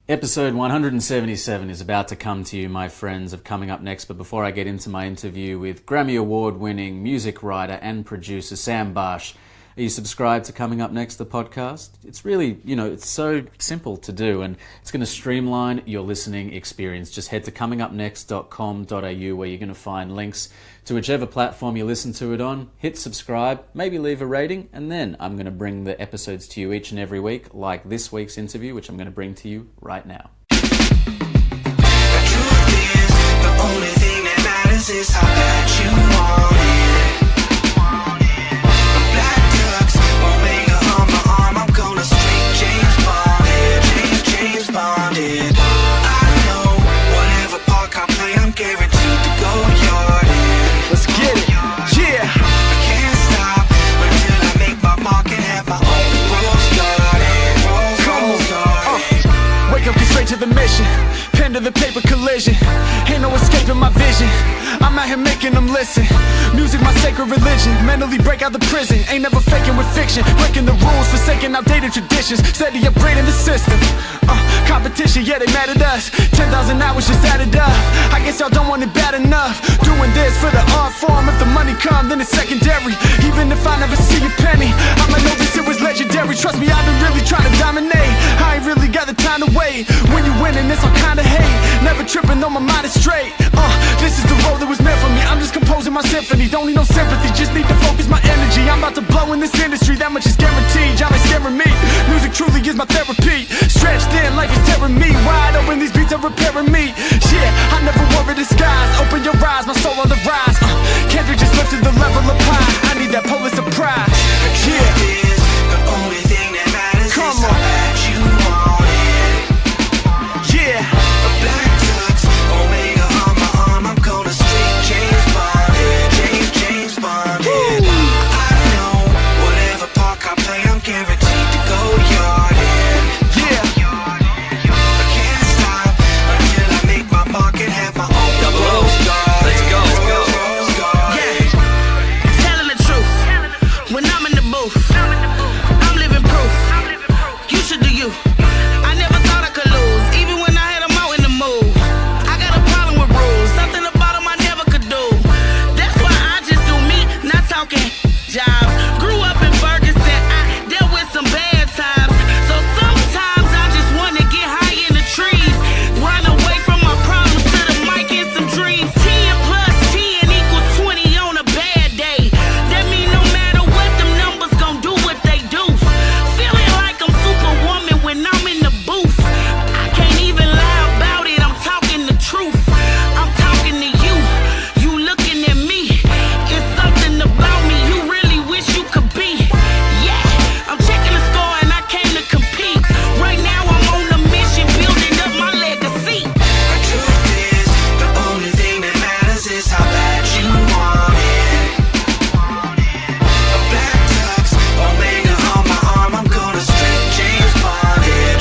Episode 177 is about to come to you, my friends, of Coming Up Next. But before I get into my interview with Grammy Award-winning music writer and producer Sam Barsh, are you subscribed to Coming Up Next, the podcast? It's really, it's so simple to do, and it's going to streamline your listening experience. Just head to comingupnext.com.au where you're going to find links to whichever platform you listen to it on. Hit subscribe, maybe leave a rating, and then I'm going to bring the episodes to you each and every week, like this week's interview, which I'm going to bring to you right now. The truth is, the only thing that matters is how bad you want it. Black tux, Omega on my arm, I'm gonna straight James Bond it. James Bond it. I know, whatever park I play, I'm guaranteed to go yard in. Let's get it, yeah. I can't stop until I make my mark and have my own rose garden. Rose garden. Wake up, get straight to the mission. Pen to the paper, collision. Ain't no escaping my vision. I'm out here making them listen. Music, my sacred religion. Mentally break out the prison. Ain't never faking with fiction. Breaking the rules, forsaking outdated traditions. Steady upgrading the system. Competition, yeah, they mad at us. 10,000 hours just added up. I guess y'all don't want it bad enough. Doing this for the art form. If the money come, then it's secondary. Even if I never see a penny, I'ma know this shit was legendary. Trust me, I've been really trying to dominate. I ain't really got the time to wait. When you winning, it's all kinda hate. Never tripping on my mind is straight. This is the road that was meant for me. I'm just composing my symphony. Don't need no sympathy, just need to focus my energy. I'm about to blow in this industry, that much is guaranteed. Y'all ain't scaring me. Music truly is my therapy. Stretched thin, life is tearing me wide open. These beats are repairing me. Yeah, I never worry disguise. Open your eyes, my soul on the rise. Kendrick just lifted the level of high. I need that Pulitzer Prize. Yeah, is the only thing that matters. Come is on. how bad you want it. Yeah. A black tux, Omega on my arm, I'm gonna straight James Bond it. James Bond it. I know, whatever park I play, I'm guaranteed to go yard in. Yeah. I can't stop until I make my mark and have my own rose garden. Let's go. Rose garden. Telling the truth. When I'm in the booth, I'm living proof. You should do you. I never thought I could lose, even when I had them out in the move. I got a problem with rules, something about them I never could do. That's why I just do me, not talking jobs. Grew up in Ferguson, I dealt with some bad times. So sometimes I just wanna get high in the trees, run away from my problems to the mic and some dreams. 10 plus 10 equals 20 on a bad day. That mean no matter what, them numbers gon' do what they do. Feeling like I'm Superwoman when I'm in the booth. I can't even lie about it, I'm talking the truth. I'm talking to you, you looking at me. It's something about me you really wish you could be. Yeah, I'm checking the score and I came to compete. Right now I'm on a mission, building up my legacy. The truth is, the only thing that matters is how bad you want it. A black tux, Omega on my arm, I'm gonna straight James Bond it.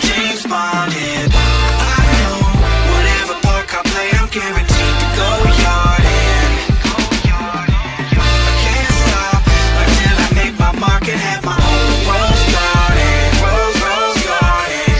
James Bond it. I know, whatever park I play, I'm guaranteed to go yard in. I can't stop until I make my mark and have my own rose garden. Rose garden.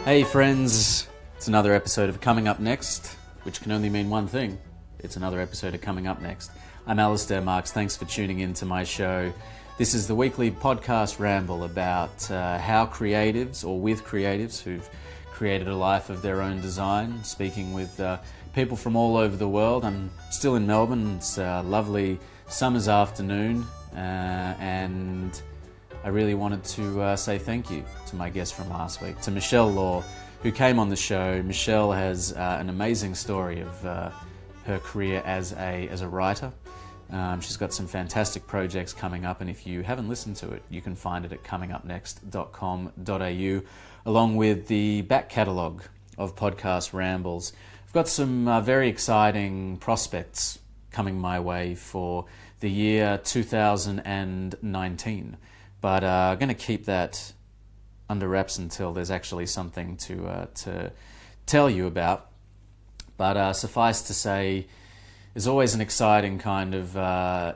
Hey friends, it's another episode of Coming Up Next, which can only mean one thing. It's another episode of Coming Up Next. I'm Alistair Marks, thanks for tuning in to my show. This is the weekly podcast ramble about how creatives, or with creatives who've created a life of their own design, speaking with people from all over the world. I'm still in Melbourne, it's a lovely summer's afternoon, and I really wanted to say thank you to my guest from last week, to Michelle Law, who came on the show. Michelle has an amazing story of her career as a writer, She's got some fantastic projects coming up, and if you haven't listened to it, you can find it at comingupnext.com.au, along with the back catalogue of podcast rambles. I've got some very exciting prospects coming my way for the year 2019, but I'm going to keep that under wraps until there's actually something to tell you about. But suffice to say, there's always an exciting kind of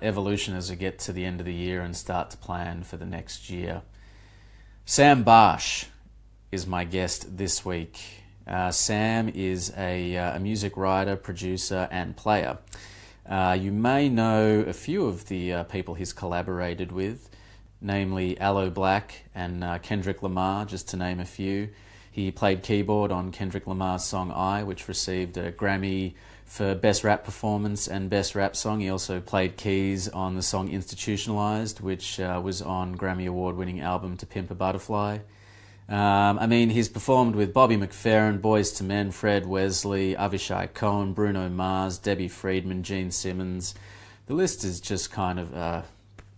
evolution as we get to the end of the year and start to plan for the next year. Sam Barsh is my guest this week. Sam is a music writer, producer, and player. You may know a few of the people he's collaborated with, namely Aloe Blacc and Kendrick Lamar, just to name a few. He played keyboard on Kendrick Lamar's song I, which received a Grammy for Best Rap Performance and Best Rap Song. He also played keys on the song Institutionalized, which was on Grammy Award-winning album To Pimp a Butterfly. He's performed with Bobby McFerrin, Boyz II Men, Fred Wesley, Avishai Cohen, Bruno Mars, Debbie Friedman, Gene Simmons. The list is just kind of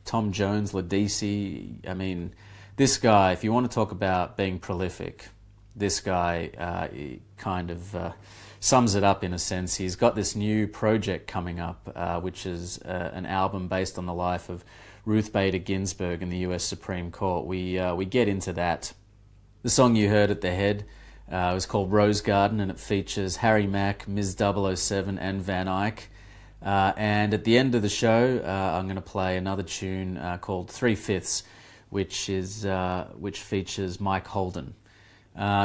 Tom Jones, Ledisi. This guy, if you want to talk about being prolific, this guy kind of sums it up in a sense. He's got this new project coming up, which is an album based on the life of Ruth Bader Ginsburg in the US Supreme Court. We get into that. The song you heard at the head was called Rose Garden, and it features Harry Mack, Ms. 007, and Van Eyck. And at the end of the show, I'm going to play another tune called 3/5, which features Mike Holden.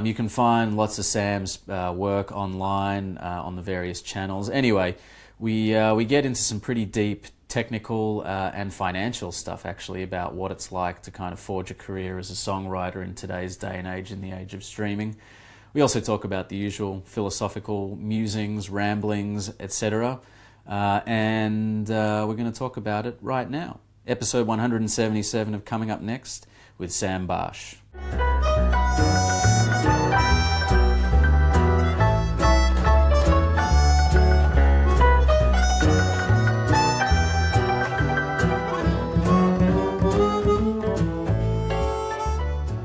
You can find lots of Sam's work online on the various channels. Anyway, we get into some pretty deep technical and financial stuff, actually, about what it's like to kind of forge a career as a songwriter in today's day and age, in the age of streaming. We also talk about the usual philosophical musings, ramblings, etc. And we're going to talk about it right now. Episode 177 of Coming Up Next with Sam Barsh.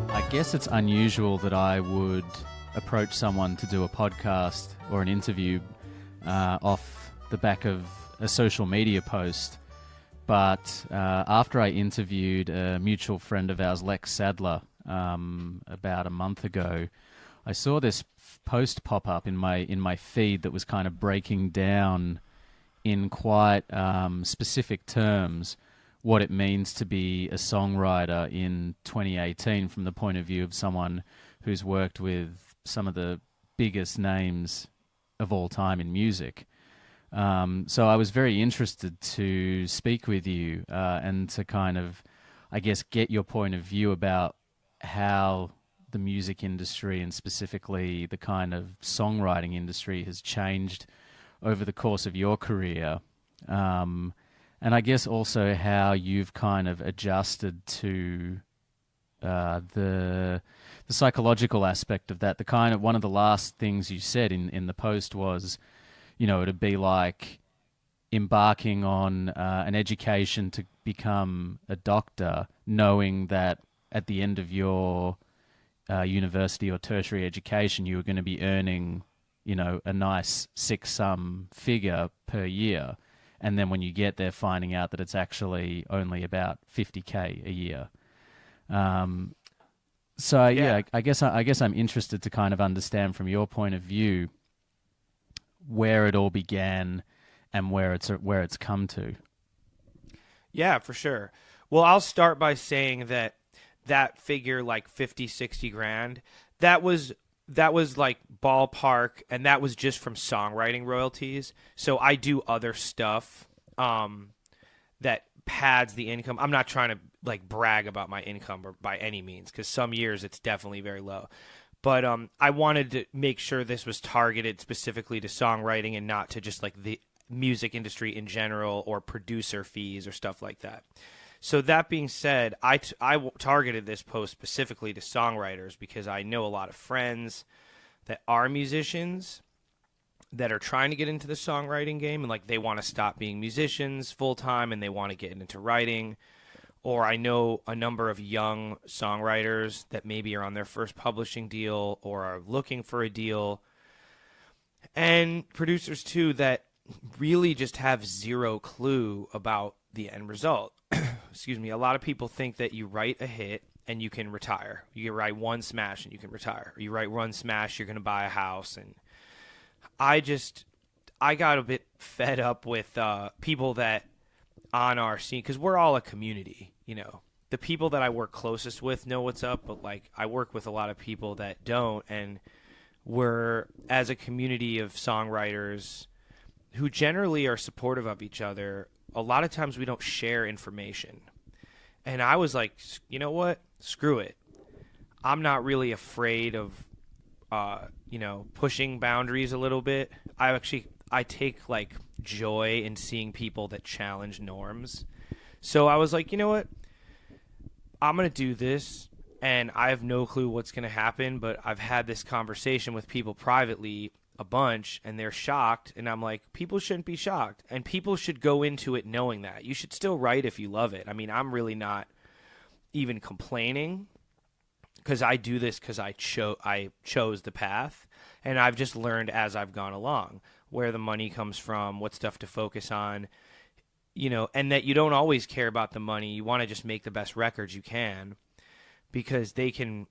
I guess it's unusual that I would approach someone to do a podcast or an interview off the back of a social media post, but after I interviewed a mutual friend of ours, Lex Sadler, about a month ago, I saw this post pop up in my feed that was kind of breaking down in quite specific terms what it means to be a songwriter in 2018 from the point of view of someone who's worked with some of the biggest names of all time in music. So I was very interested to speak with you and to kind of, I guess, get your point of view about how the music industry and specifically the kind of songwriting industry has changed over the course of your career. And I guess also how you've kind of adjusted to the psychological aspect of that. The kind of one of the last things you said in the post was, it'd be like embarking on an education to become a doctor, knowing that at the end of your university or tertiary education, you were going to be earning, a nice six-sum figure per year. And then when you get there, finding out that it's actually only about $50K a year. I guess I'm interested to kind of understand from your point of view where it all began and where it's come to. Yeah, for sure. Well, I'll start by saying that figure, like 50, 60 grand, that was like ballpark, and that was just from songwriting royalties. So I do other stuff that pads the income. I'm not trying to like brag about my income or by any means, because some years it's definitely very low. But I wanted to make sure this was targeted specifically to songwriting and not to just like the music industry in general or producer fees or stuff like that. So that being said, I targeted this post specifically to songwriters because I know a lot of friends that are musicians, that are trying to get into the songwriting game and like they want to stop being musicians full time and they want to get into writing. Or I know a number of young songwriters that maybe are on their first publishing deal or are looking for a deal. And producers too that really just have zero clue about the end result. Excuse me. A lot of people think that you write a hit and you can retire. You can write one smash and you can retire. Or you write one smash, you're going to buy a house. And I got a bit fed up with people that on our scene, because we're all a community, you know. The people that I work closest with know what's up, but like I work with a lot of people that don't, and we're, as a community of songwriters who generally are supportive of each other, a lot of times we don't share information. And I was like, you know what? Screw it. I'm not really afraid of, pushing boundaries a little bit. I take like joy in seeing people that challenge norms. So I was like, you know what? I'm going to do this, and I have no clue what's going to happen, but I've had this conversation with people privately a bunch, and they're shocked, and I'm like, people shouldn't be shocked, and people should go into it knowing that. You should still write if you love it. I mean, I'm really not even complaining, because I do this because I chose the path, and I've just learned as I've gone along where the money comes from, what stuff to focus on, you know, and that you don't always care about the money. You want to just make the best records you can, because they can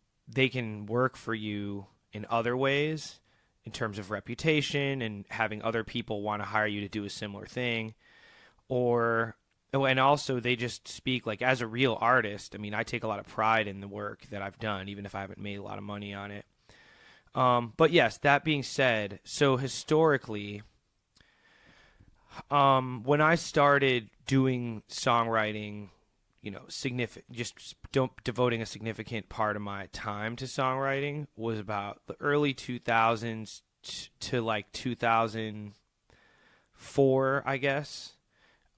work for you in other ways in terms of reputation and having other people want to hire you to do a similar thing. And also they just speak like, as a real artist, I mean, I take a lot of pride in the work that I've done, even if I haven't made a lot of money on it. But yes, that being said, so historically, when I started doing songwriting, you know, devoting a significant part of my time to songwriting was about the early 2000s to like 2004, I guess.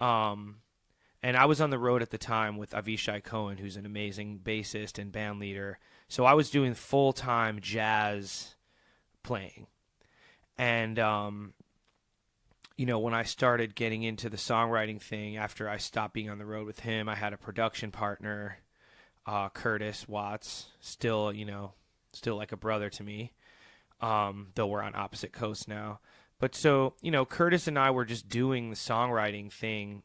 And I was on the road at the time with Avishai Cohen, who's an amazing bassist and band leader. So I was doing full-time jazz playing. And, you know, when I started getting into the songwriting thing, after I stopped being on the road with him, I had a production partner, Curtis Watts, still like a brother to me, though we're on opposite coasts now. But so, you know, Curtis and I were just doing the songwriting thing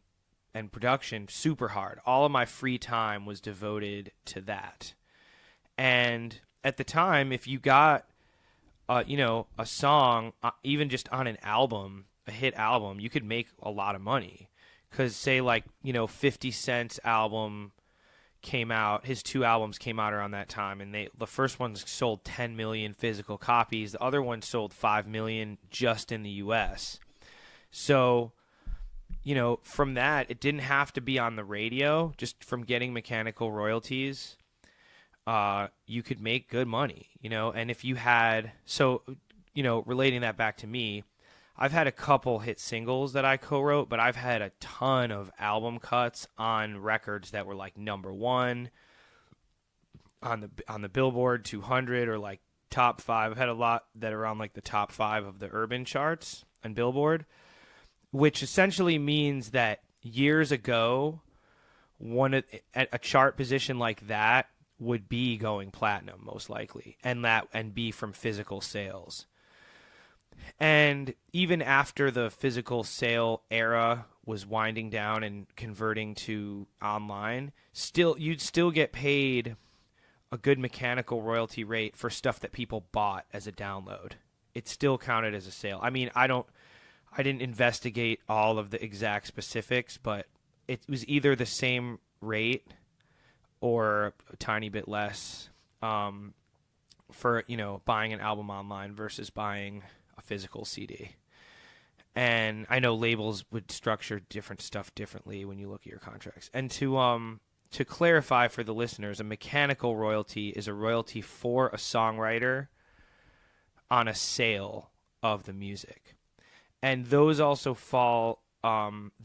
and production super hard. All of my free time was devoted to that. And at the time, if you got, a song, even just on an album, a hit album, you could make a lot of money. Because say like, 50 Cent's album came out, his two albums came out around that time, and the first one sold 10 million physical copies. The other one sold 5 million just in the US. So, from that, it didn't have to be on the radio. Just from getting mechanical royalties, you could make good money, and if you had, relating that back to me, I've had a couple hit singles that I co-wrote, but I've had a ton of album cuts on records that were like number one on the Billboard 200 or like top 5. I've had a lot that are on like the top 5 of the urban charts on Billboard, which essentially means that years ago, a chart position like that would be going platinum most likely, and be from physical sales. And even after the physical sale era was winding down and converting to online, you'd still get paid a good mechanical royalty rate for stuff that people bought as a download. It still counted as a sale. I mean, I didn't investigate all of the exact specifics, but it was either the same rate or a tiny bit less for, buying an album online versus buying a physical CD. And I know labels would structure different stuff differently when you look at your contracts. And to clarify for the listeners, a mechanical royalty is a royalty for a songwriter on a sale of the music. And those also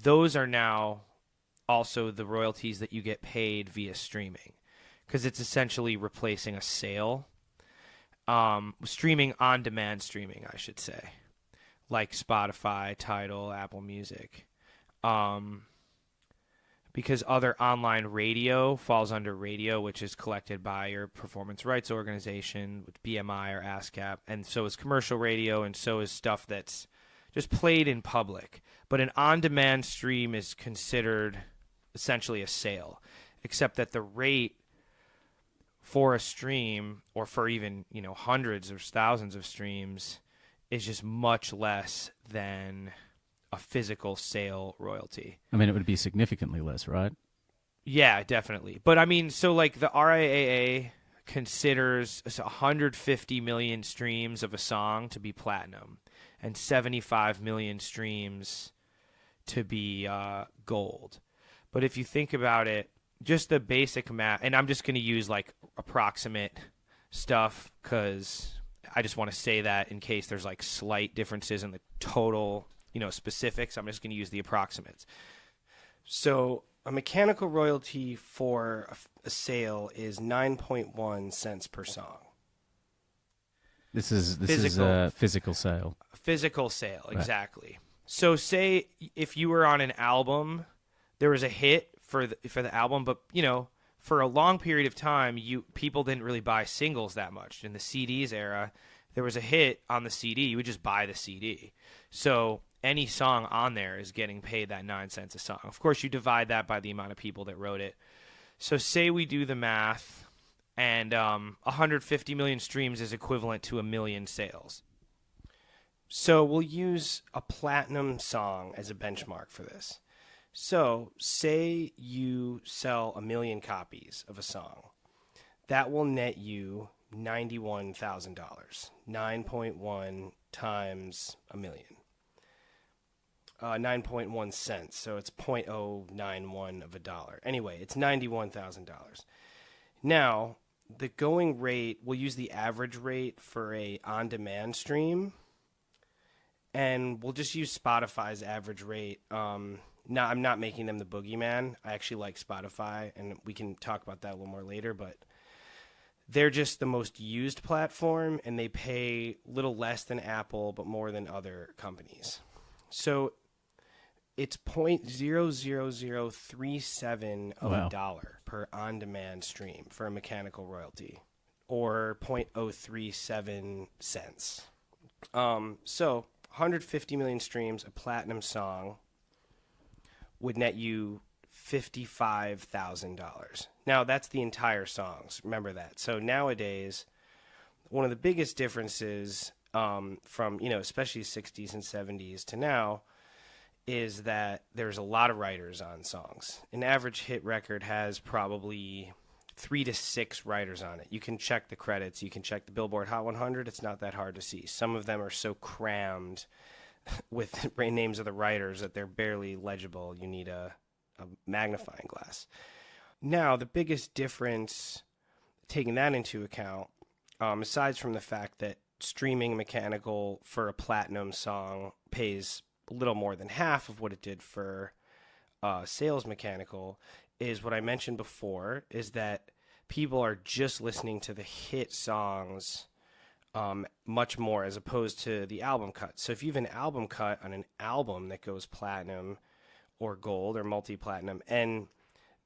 those are now also the royalties that you get paid via streaming, because it's essentially replacing a sale. Streaming, on-demand streaming, I should say. like Spotify, Tidal, Apple Music. Because other online radio falls under radio, which is collected by your performance rights organization, with BMI or ASCAP, and so is commercial radio, and so is stuff that's just played in public. But an on-demand stream is considered essentially a sale, except that the rate for a stream, or for even, hundreds or thousands of streams, is just much less than a physical sale royalty. I mean, it would be significantly less, right? Yeah, definitely. But I mean, so like the RIAA considers 150 million streams of a song to be platinum and 75 million streams to be gold. But if you think about it, just the basic math, and I'm just going to use like approximate stuff because I just want to say that in case there's like slight differences in the total specifics. I'm just going to use the approximates. So a mechanical royalty for a sale is 9.1 cents per song. This is a physical sale. A physical sale, right. Exactly. So say if you were on an album, there was a hit for the album, but for a long period of time, people didn't really buy singles that much. In the CDs era, there was a hit on the CD, you would just buy the CD. So any song on there is getting paid that 9 cents a song. Of course, you divide that by the amount of people that wrote it. So say we do the math, and 150 million streams is equivalent to 1 million sales. So we'll use a platinum song as a benchmark for this. So say you sell 1 million copies of a song. That will net you $91,000. 9.1 times a million. 9.1 cents, so it's 0.091 of a dollar. Anyway, it's $91,000. Now, the going rate, we'll use the average rate for a on-demand stream, and we'll just use Spotify's average rate. I'm not making them the boogeyman. I actually like Spotify, and we can talk about that a little more later, but they're just the most used platform, and they pay a little less than Apple, but more than other companies. So it's 0.00037 of a dollar per on-demand stream for a mechanical royalty, or 0.037 cents. So 150 million streams, a platinum song would net you $55,000. Now, that's the entire songs. Remember that. So nowadays, one of the biggest differences from, especially 60s and 70s to now is that there's a lot of writers on songs. An average hit record has probably 3 to 6 writers on it. You can check the credits. You can check the Billboard Hot 100. It's not that hard to see. Some of them are so crammed with names of the writers that they're barely legible. You need a magnifying glass. Now, the biggest difference, taking that into account, aside from the fact that streaming mechanical for a platinum song pays a little more than half of what it did for sales mechanical, is what I mentioned before, is that people are just listening to the hit songs much more as opposed to the album cut. So if you have an album cut on an album that goes platinum or gold or multi-platinum, and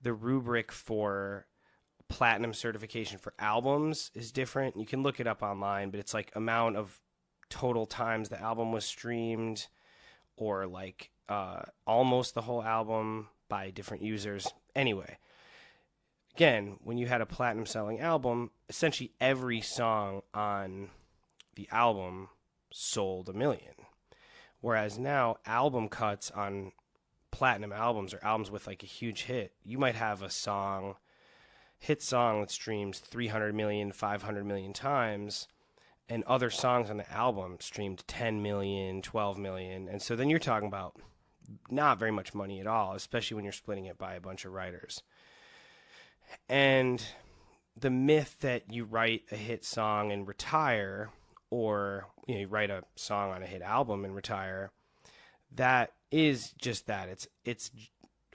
the rubric for platinum certification for albums is different, you can look it up online, but it's like amount of total times the album was streamed, or like almost the whole album by different users. Anyway, again, when you had a platinum selling album, essentially every song on the album sold 1 million. Whereas now album cuts on platinum albums, or albums with like a huge hit, you might have a hit song that streams 300 million, 500 million times, and other songs on the album streamed 10 million, 12 million. And so then you're talking about not very much money at all, especially when you're splitting it by a bunch of writers. And the myth that you write a hit song and retire, or you write a song on a hit album and retire, that is just that. It's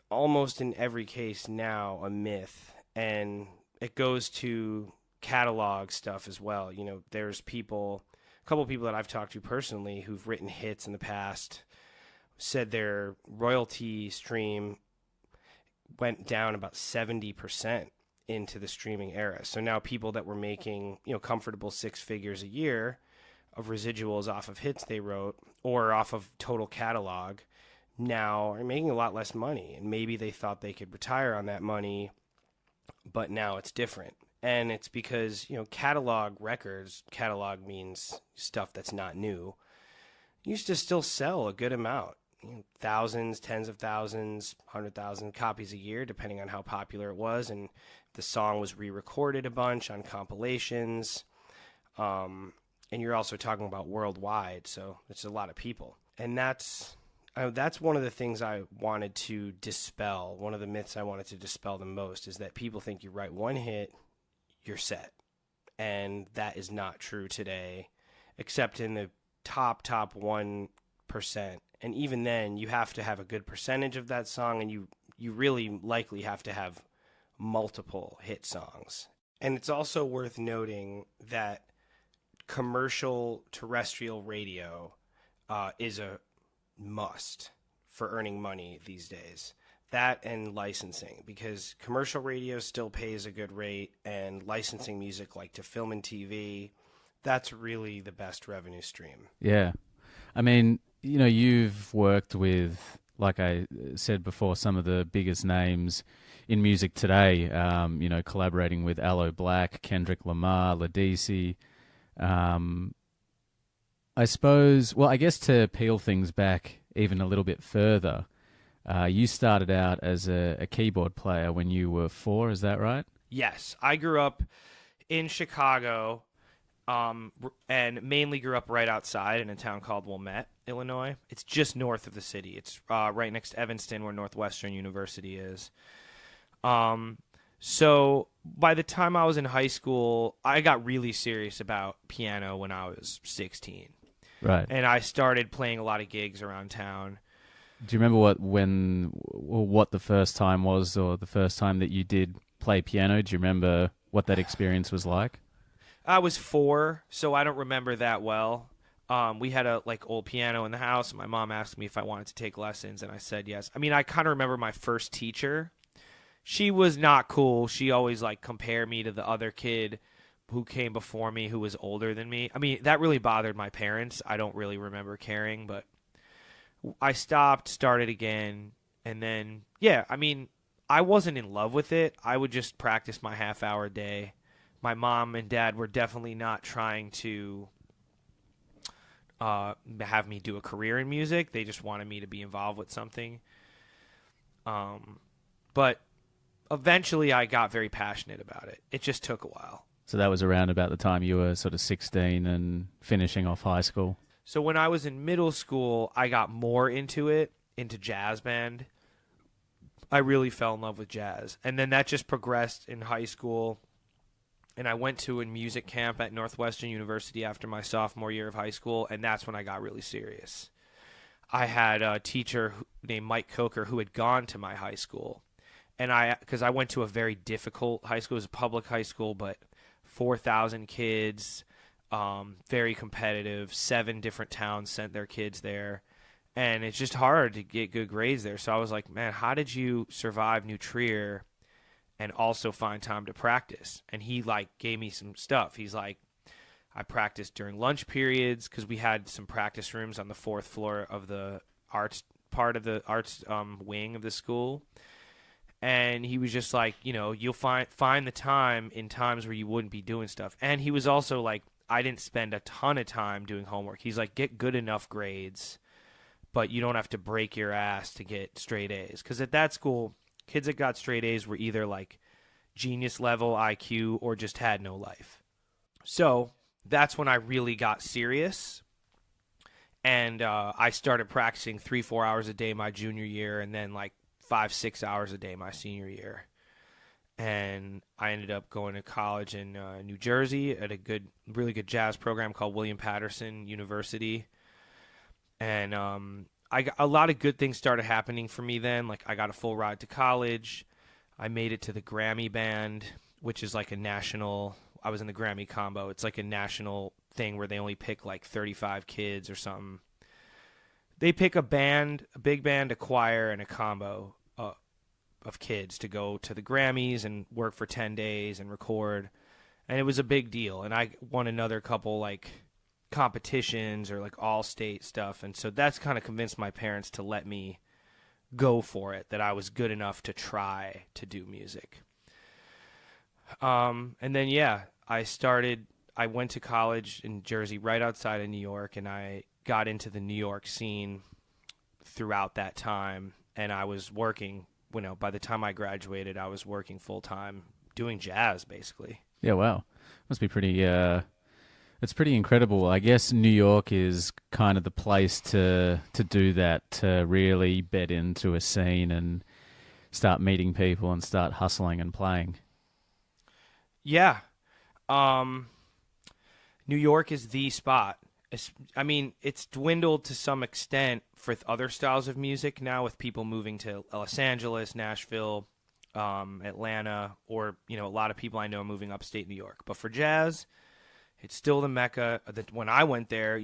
almost in every case now a myth, and it goes to catalog stuff as well. There's people couple of people that I've talked to personally who've written hits in the past said their royalty stream went down about 70% into the streaming era. So now people that were making, comfortable 6 figures a year of residuals off of hits they wrote or off of total catalog now are making a lot less money. And maybe they thought they could retire on that money, but now it's different. And it's because, catalog records, catalog means stuff that's not new, used to still sell a good amount. Thousands, tens of thousands, 100,000 copies a year, depending on how popular it was. And the song was re-recorded a bunch on compilations. And you're also talking about worldwide, so it's a lot of people. And that's one of the things I wanted to dispel. One of the myths I wanted to dispel the most is that people think you write one hit, you're set. And that is not true today, except in the top 1%. And even then, you have to have a good percentage of that song, and you really likely have to have multiple hit songs. And it's also worth noting that commercial terrestrial radio is a must for earning money these days. That and licensing, because commercial radio still pays a good rate, and licensing music like to film and TV, that's really the best revenue stream. Yeah. I mean, you've worked with, like I said before, some of the biggest names in music today, collaborating with Aloe Blacc, Kendrick Lamar, Ladisi. I suppose, I guess to peel things back even a little bit further, you started out as a keyboard player when you were 4, is that right? Yes. I grew up in Chicago, and mainly grew up right outside in a town called Wilmette, Illinois. It's just north of the city. It's right next to Evanston, where Northwestern University is. So by the time I was in high school, I got really serious about piano when I was 16. Right. And I started playing a lot of gigs around town. Do you remember what the first time was, or the first time that you did play piano? Do you remember what that experience was like? I was 4, so I don't remember that well. We had a old piano in the house, and my mom asked me if I wanted to take lessons, and I said yes. I mean, I kind of remember my first teacher. She was not cool. She always compared me to the other kid who came before me who was older than me. I mean, that really bothered my parents. I don't really remember caring, but I stopped, started again, and then, I wasn't in love with it. I would just practice my half-hour a day. My mom and dad were definitely not trying to have me do a career in music. They just wanted me to be involved with something. But eventually I got very passionate about it. It just took a while. So that was around about the time you were sort of 16 and finishing off high school? So when I was in middle school, I got more into jazz band. I really fell in love with jazz. And then that just progressed in high school. And I went to a music camp at Northwestern University after my sophomore year of high school, and that's when I got really serious. I had a teacher named Mike Coker who had gone to my high school. And because I went to a very difficult high school. It was a public high school, but 4,000 kids, very competitive. 7 different towns sent their kids there. And it's just hard to get good grades there. So I was like, man, how did you survive New Trier and also find time to practice? And he gave me some stuff. He's like, I practiced during lunch periods because we had some practice rooms on the 4th floor of the arts part of the arts wing of the school. And he was just like, you'll find the time in times where you wouldn't be doing stuff. And he was also like, I didn't spend a ton of time doing homework. He's like, get good enough grades, but you don't have to break your ass to get straight A's. Because at that school, kids that got straight A's were either genius level IQ or just had no life. So that's when I really got serious. And I started practicing 3-4 hours a day my junior year, and then 5-6 hours a day my senior year. And I ended up going to college in New Jersey at a really good jazz program called William Patterson University. And a lot of good things started happening for me then. I got a full ride to college. I made it to the Grammy band, which is a national I was in the Grammy combo. It's like a national thing where they only pick like 35 kids or something. They pick a big band, a choir, and a combo of kids to go to the Grammys and work for 10 days and record. And it was a big deal. And I won another couple like competitions or like all-state stuff. And so that's kind of convinced my parents to let me go for it, that I was good enough to try to do music. And then, yeah, I went to college in Jersey right outside of New York, and I got into the New York scene throughout that time. And I was working, by the time I graduated, I was working full-time doing jazz, basically. Yeah, wow. Must be pretty, it's pretty incredible. I guess New York is kind of the place to do that, to really bed into a scene and start meeting people and start hustling and playing. Yeah. New York is the spot. I mean, it's dwindled to some extent for other styles of music now, with people moving to Los Angeles, Nashville, Atlanta, or, a lot of people I know moving upstate New York. But for jazz, it's still the Mecca. When I went there,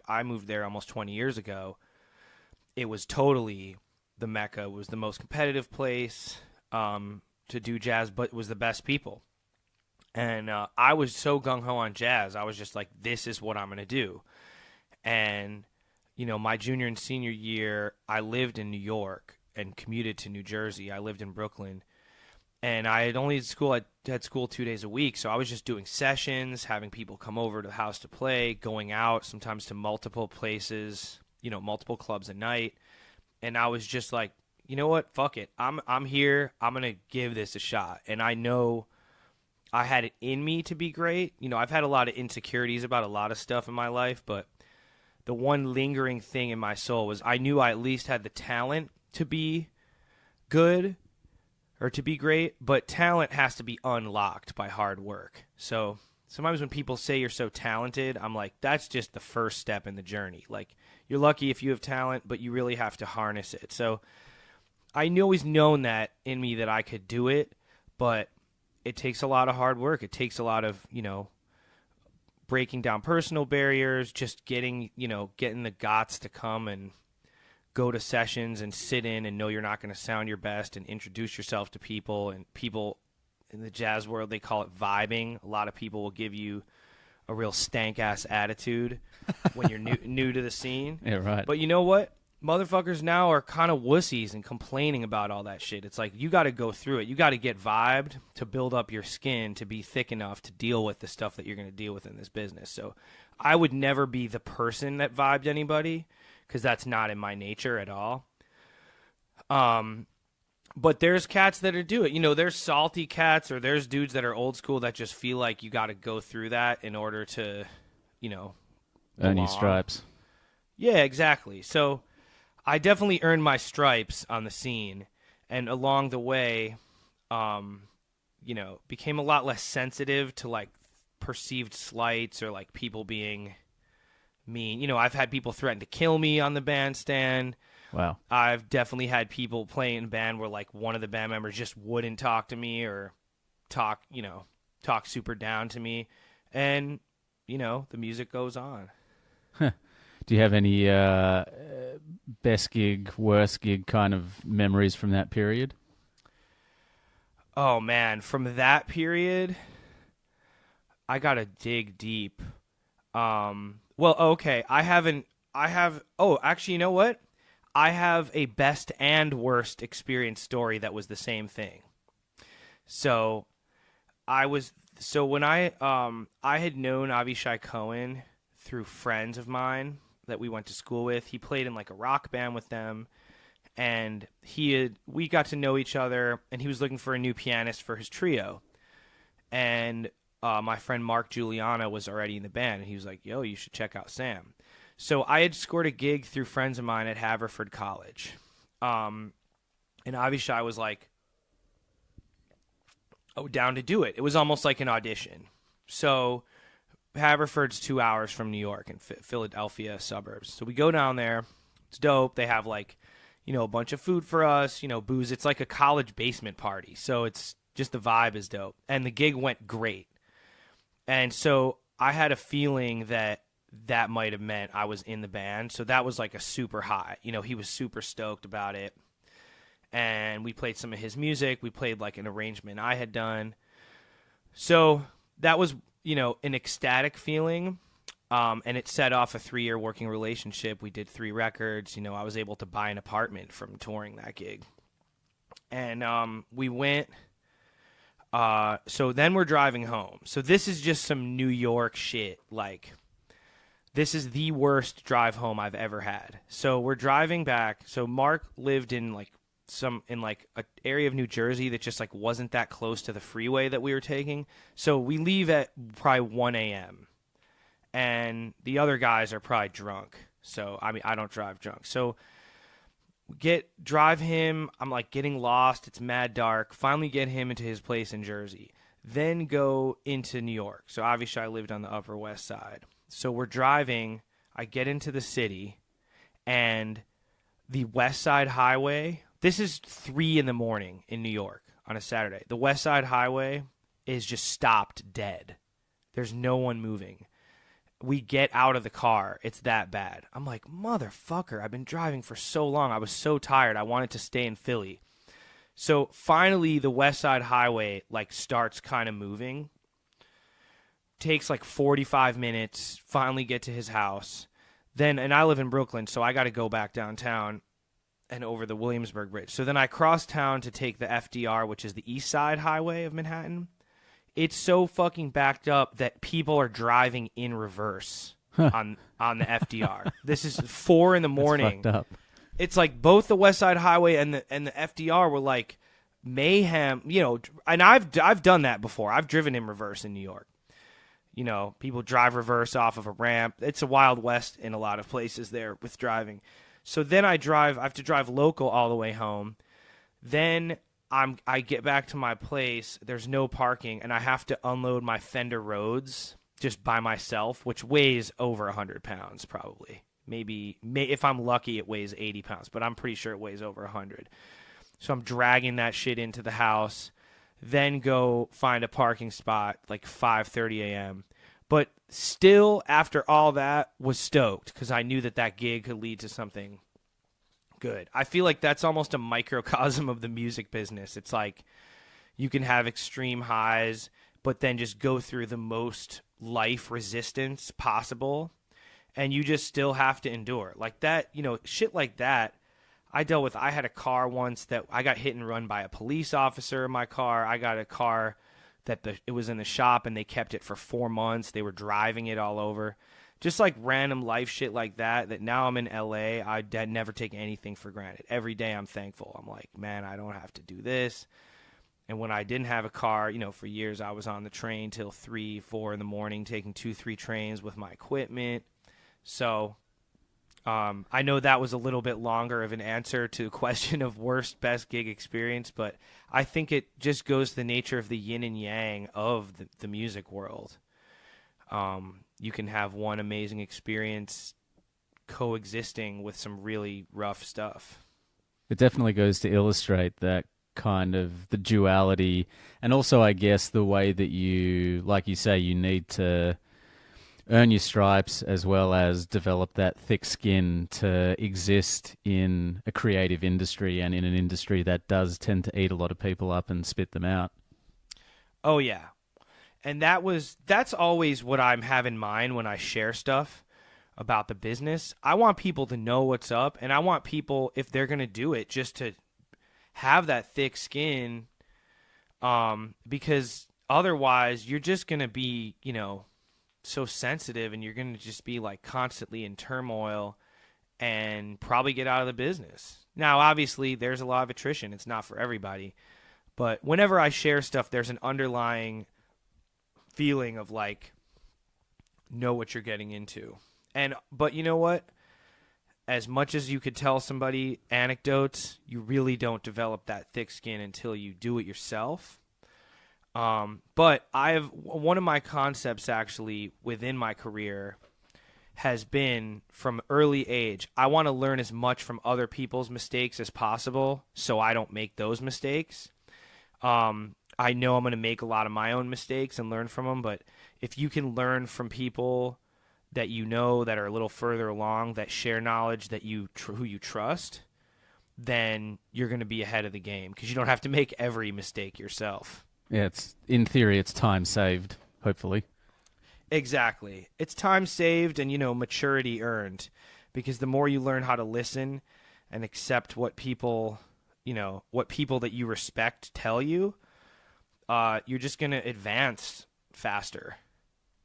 I moved there almost 20 years ago. It was totally the Mecca. It was the most competitive place to do jazz, but it was the best people. And I was so gung-ho on jazz. I was just like, this is what I'm going to do. And, my junior and senior year, I lived in New York and commuted to New Jersey. I lived in Brooklyn. And I had only had school 2 days a week, so I was just doing sessions, having people come over to the house to play, going out sometimes to multiple places, multiple clubs a night. And I was just like, you know what? Fuck it. I'm here. I'm going to give this a shot. And I know I had it in me to be great. I've had a lot of insecurities about a lot of stuff in my life, but the one lingering thing in my soul was I knew I at least had the talent to be good or to be great, but talent has to be unlocked by hard work. So sometimes when people say you're so talented, I'm like, that's just the first step in the journey. Like, you're lucky if you have talent, but you really have to harness it. So I always known that in me that I could do it, but it takes a lot of hard work. It takes a lot of, breaking down personal barriers, just getting the guts to come and go to sessions and sit in and know you're not going to sound your best and introduce yourself to people. And people in the jazz world, they call it vibing. A lot of people will give you a real stank-ass attitude when you're new to the scene. Yeah, right. But you know what? Motherfuckers now are kind of wussies and complaining about all that shit. It's like, you got to go through it. You got to get vibed to build up your skin to be thick enough to deal with the stuff that you're going to deal with in this business. So I would never be the person that vibed anybody, because that's not in my nature at all. But there's cats that do it. There's salty cats, or there's dudes that are old school that just feel like you got to go through that in order to, earn your stripes. Yeah, exactly. So I definitely earned my stripes on the scene, and along the way, became a lot less sensitive to like perceived slights or like people being mean. I've had people threaten to kill me on the bandstand. Wow. I've definitely had people playing in a band where like one of the band members just wouldn't talk to me or talk super down to me, and the music goes on. Do you have any best gig, worst gig kind of memories from that period? Oh, man. From that period, I got to dig deep. Well, okay. Actually, you know what? I have a best and worst experience story that was the same thing. So when I had known Avishai Cohen through friends of mine that we went to school with. He played in like a rock band with them, and we got to know each other, and he was looking for a new pianist for his trio. And my friend Mark Giuliano was already in the band, and he was like, yo, you should check out Sam. So I had scored a gig through friends of mine at Haverford College. And Avishai was like, down to do it. It was almost like an audition. So Haverford's 2 hours from New York and Philadelphia suburbs. So we go down there. It's dope. They have like, a bunch of food for us, booze. It's like a college basement party. So it's just, the vibe is dope. And the gig went great. And so I had a feeling that might have meant I was in the band. So that was like a super high. You know, he was super stoked about it. And we played some of his music. We played like an arrangement I had done. So that was, you know, an ecstatic feeling. And it set off a 3-year working relationship. We did 3 records. You know, I was able to buy an apartment from touring that gig. And we went. So then we're driving home. So this is just some New York shit. Like, this is the worst drive home I've ever had. So we're driving back. So Mark lived in like an area of New Jersey that just like wasn't that close to the freeway that we were taking. So we leave at probably 1 a.m. and the other guys are probably drunk. So I mean, I don't drive drunk. So drive him. I'm like getting lost. It's mad dark. Finally get him into his place in Jersey. Then go into New York. So obviously I lived on the Upper West Side. So we're driving. I get into the city, and the West Side Highway. This is 3 a.m. in New York on a Saturday. The West Side Highway is just stopped dead. There's no one moving. We get out of the car. It's that bad. I'm like, motherfucker, I've been driving for so long. I was so tired. I wanted to stay in Philly. So finally, the West Side Highway like starts kind of moving. Takes like 45 minutes. Finally get to his house. Then, and I live in Brooklyn, so I got to go back downtown and over the Williamsburg Bridge. So then I cross town to take the FDR, which is the East Side Highway of Manhattan. It's so fucking backed up that people are driving in reverse on the FDR. This is 4 a.m. That's fucked up. It's like both the West Side Highway and the FDR were like mayhem, you know. And I've done that before. I've driven in reverse in New York. You know, people drive reverse off of a ramp. It's a Wild West in a lot of places there with driving. So then I have to drive local all the way home. Then I get back to my place. There's no parking, and I have to unload my Fender Rhodes just by myself, which weighs over 100 pounds probably. Maybe if I'm lucky, it weighs 80 pounds, but I'm pretty sure it weighs over 100. So I'm dragging that shit into the house. Then go find a parking spot like 5:30 a.m. But still, after all that, was stoked because I knew that gig could lead to something good. I feel like that's almost a microcosm of the music business. It's like you can have extreme highs, but then just go through the most life resistance possible, and you just still have to endure. Like that, you know, shit like that. I dealt with. I had a car once that I got hit and run by a police officer in my car. I got a car that it was in the shop and they kept it for 4 months. They were driving it all over. Just like random life shit like that now I'm in LA, I never take anything for granted. Every day I'm thankful. I'm like, man, I don't have to do this. And when I didn't have a car, you know, for years I was on the train till 3, 4 in the morning, taking 2, 3 trains with my equipment. So I know that was a little bit longer of an answer to the question of worst, best gig experience, but I think it just goes to the nature of the yin and yang of the music world. You can have one amazing experience coexisting with some really rough stuff. It definitely goes to illustrate that kind of the duality, and also I guess the way that you, like you say, you need to earn your stripes as well as develop that thick skin to exist in a creative industry and in an industry that does tend to eat a lot of people up and spit them out. Oh yeah. And that's always what I have in mind when I share stuff about the business. I want people to know what's up, and I want people, if they're going to do it, just to have that thick skin, because otherwise you're just going to be, you know, so sensitive, and you're going to just be like constantly in turmoil and probably get out of the business. Now, obviously, there's a lot of attrition. It's not for everybody. But whenever I share stuff, there's an underlying feeling of like, know what you're getting into. But you know what? As much as you could tell somebody anecdotes, you really don't develop that thick skin until you do it yourself. But one of my concepts actually within my career has been from early age, I want to learn as much from other people's mistakes as possible so I don't make those mistakes. I know I'm going to make a lot of my own mistakes and learn from them, but if you can learn from people that you know that are a little further along, that share knowledge, that who you trust, then you're going to be ahead of the game because you don't have to make every mistake yourself. Yeah, in theory, it's time saved, hopefully. Exactly. It's time saved and, maturity earned, because the more you learn how to listen and accept what people that you respect tell you, you're just going to advance faster,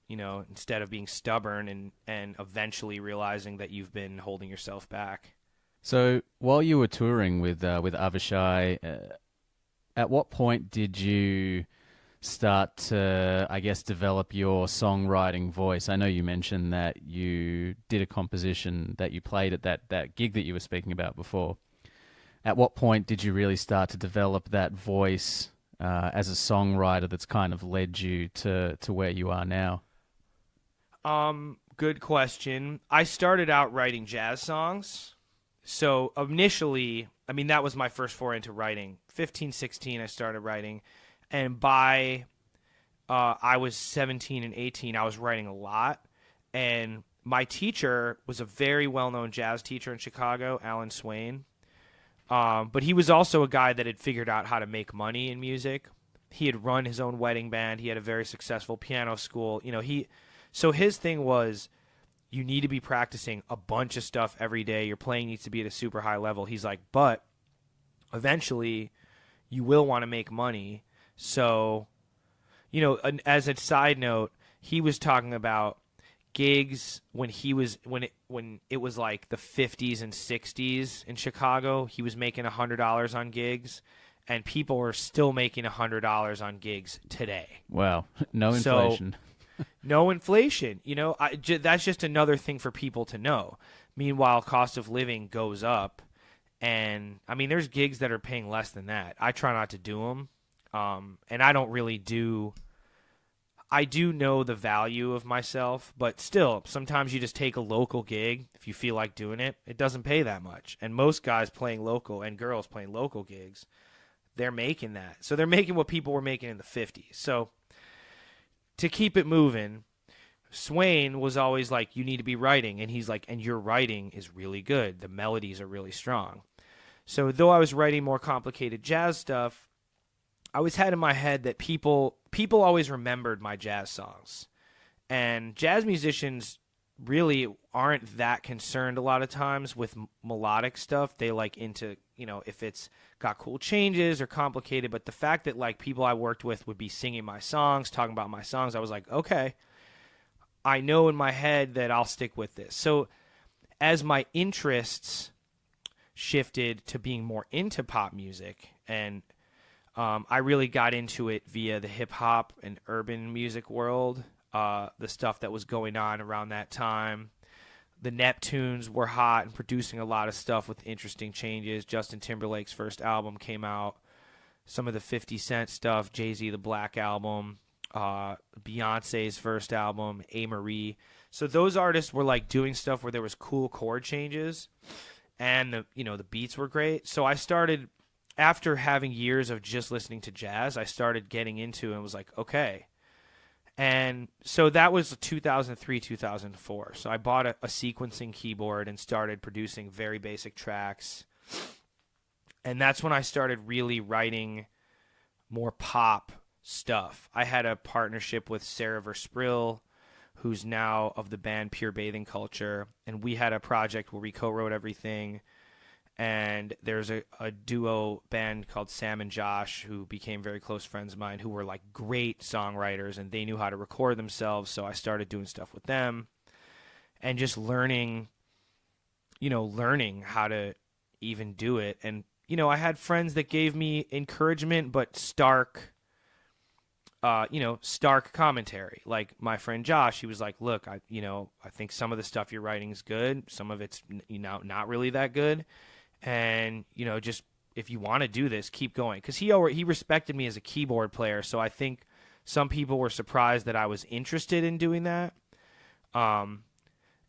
instead of being stubborn and eventually realizing that you've been holding yourself back. So while you were touring with Avishai, at what point did you start to, I guess, develop your songwriting voice? I know you mentioned that you did a composition that you played at that gig that you were speaking about before. At what point did you really start to develop that voice as a songwriter that's kind of led you to where you are now? Good question. I started out writing jazz songs. So initially, that was my first foray into writing. 15, 16, I started writing. And by I was 17 and 18, I was writing a lot. And my teacher was a very well-known jazz teacher in Chicago, Alan Swain. But he was also a guy that had figured out how to make money in music. He had run his own wedding band. He had a very successful piano school. So his thing was, you need to be practicing a bunch of stuff every day. Your playing needs to be at a super high level. He's like, but eventually you will want to make money. So, as a side note, he was talking about gigs when it was like the 50s and 60s in Chicago. He was making $100 on gigs, and people were still making $100 on gigs today. Wow. No inflation. No inflation. That's just another thing for people to know. Meanwhile, cost of living goes up. And, there's gigs that are paying less than that. I try not to do them. And I don't really do... I do know the value of myself, but still, sometimes you just take a local gig if you feel like doing it. It doesn't pay that much. And most guys playing local and girls playing local gigs, they're making that. So they're making what people were making in the 50s. So to keep it moving, Swain was always like, you need to be writing. And he's like, and your writing is really good. The melodies are really strong. So though I was writing more complicated jazz stuff, I always had in my head that people always remembered my jazz songs. And jazz musicians really aren't that concerned a lot of times with melodic stuff. They like into, if it's got cool changes or complicated. But the fact that like people I worked with would be singing my songs, talking about my songs, I was like, okay, I know in my head that I'll stick with this. So as my interests shifted to being more into pop music, and I really got into it via the hip-hop and urban music world, the stuff that was going on around that time. The Neptunes were hot and producing a lot of stuff with interesting changes. Justin Timberlake's first album came out. Some of the 50 Cent stuff, Jay-Z, the Black Album, Beyonce's first album, A. Marie. So those artists were like doing stuff where there was cool chord changes, and the beats were great. So I started, after having years of just listening to jazz, I started getting into it and was like, okay. And so that was 2003, 2004. So I bought a sequencing keyboard and started producing very basic tracks. And that's when I started really writing more pop stuff. I had a partnership with Sarah Versprill, who's now of the band Pure Bathing Culture. And we had a project where we co-wrote everything. And there's a duo band called Sam and Josh who became very close friends of mine, who were like great songwriters, and they knew how to record themselves. So I started doing stuff with them and just learning how to even do it. And, I had friends that gave me encouragement, but stark commentary. Like my friend Josh, he was like, look, I think some of the stuff you're writing is good. Some of it's, not really that good. And, just if you want to do this, keep going. Because he respected me as a keyboard player, so I think some people were surprised that I was interested in doing that. And,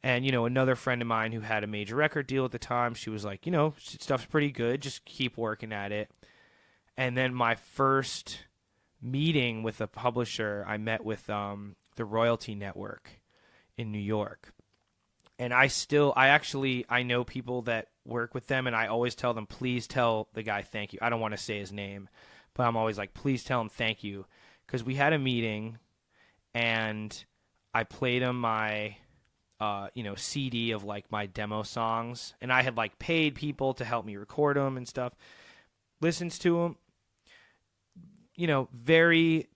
another friend of mine who had a major record deal at the time, she was like, stuff's pretty good, just keep working at it. And then my first meeting with a publisher, I met with the Royalty Network in New York. And I know people that work with them, and I always tell them, please tell the guy thank you. I don't want to say his name, but I'm always like, please tell him thank you. Because we had a meeting, and I played him my CD of like my demo songs, and I had like paid people to help me record them and stuff. Listens to them, very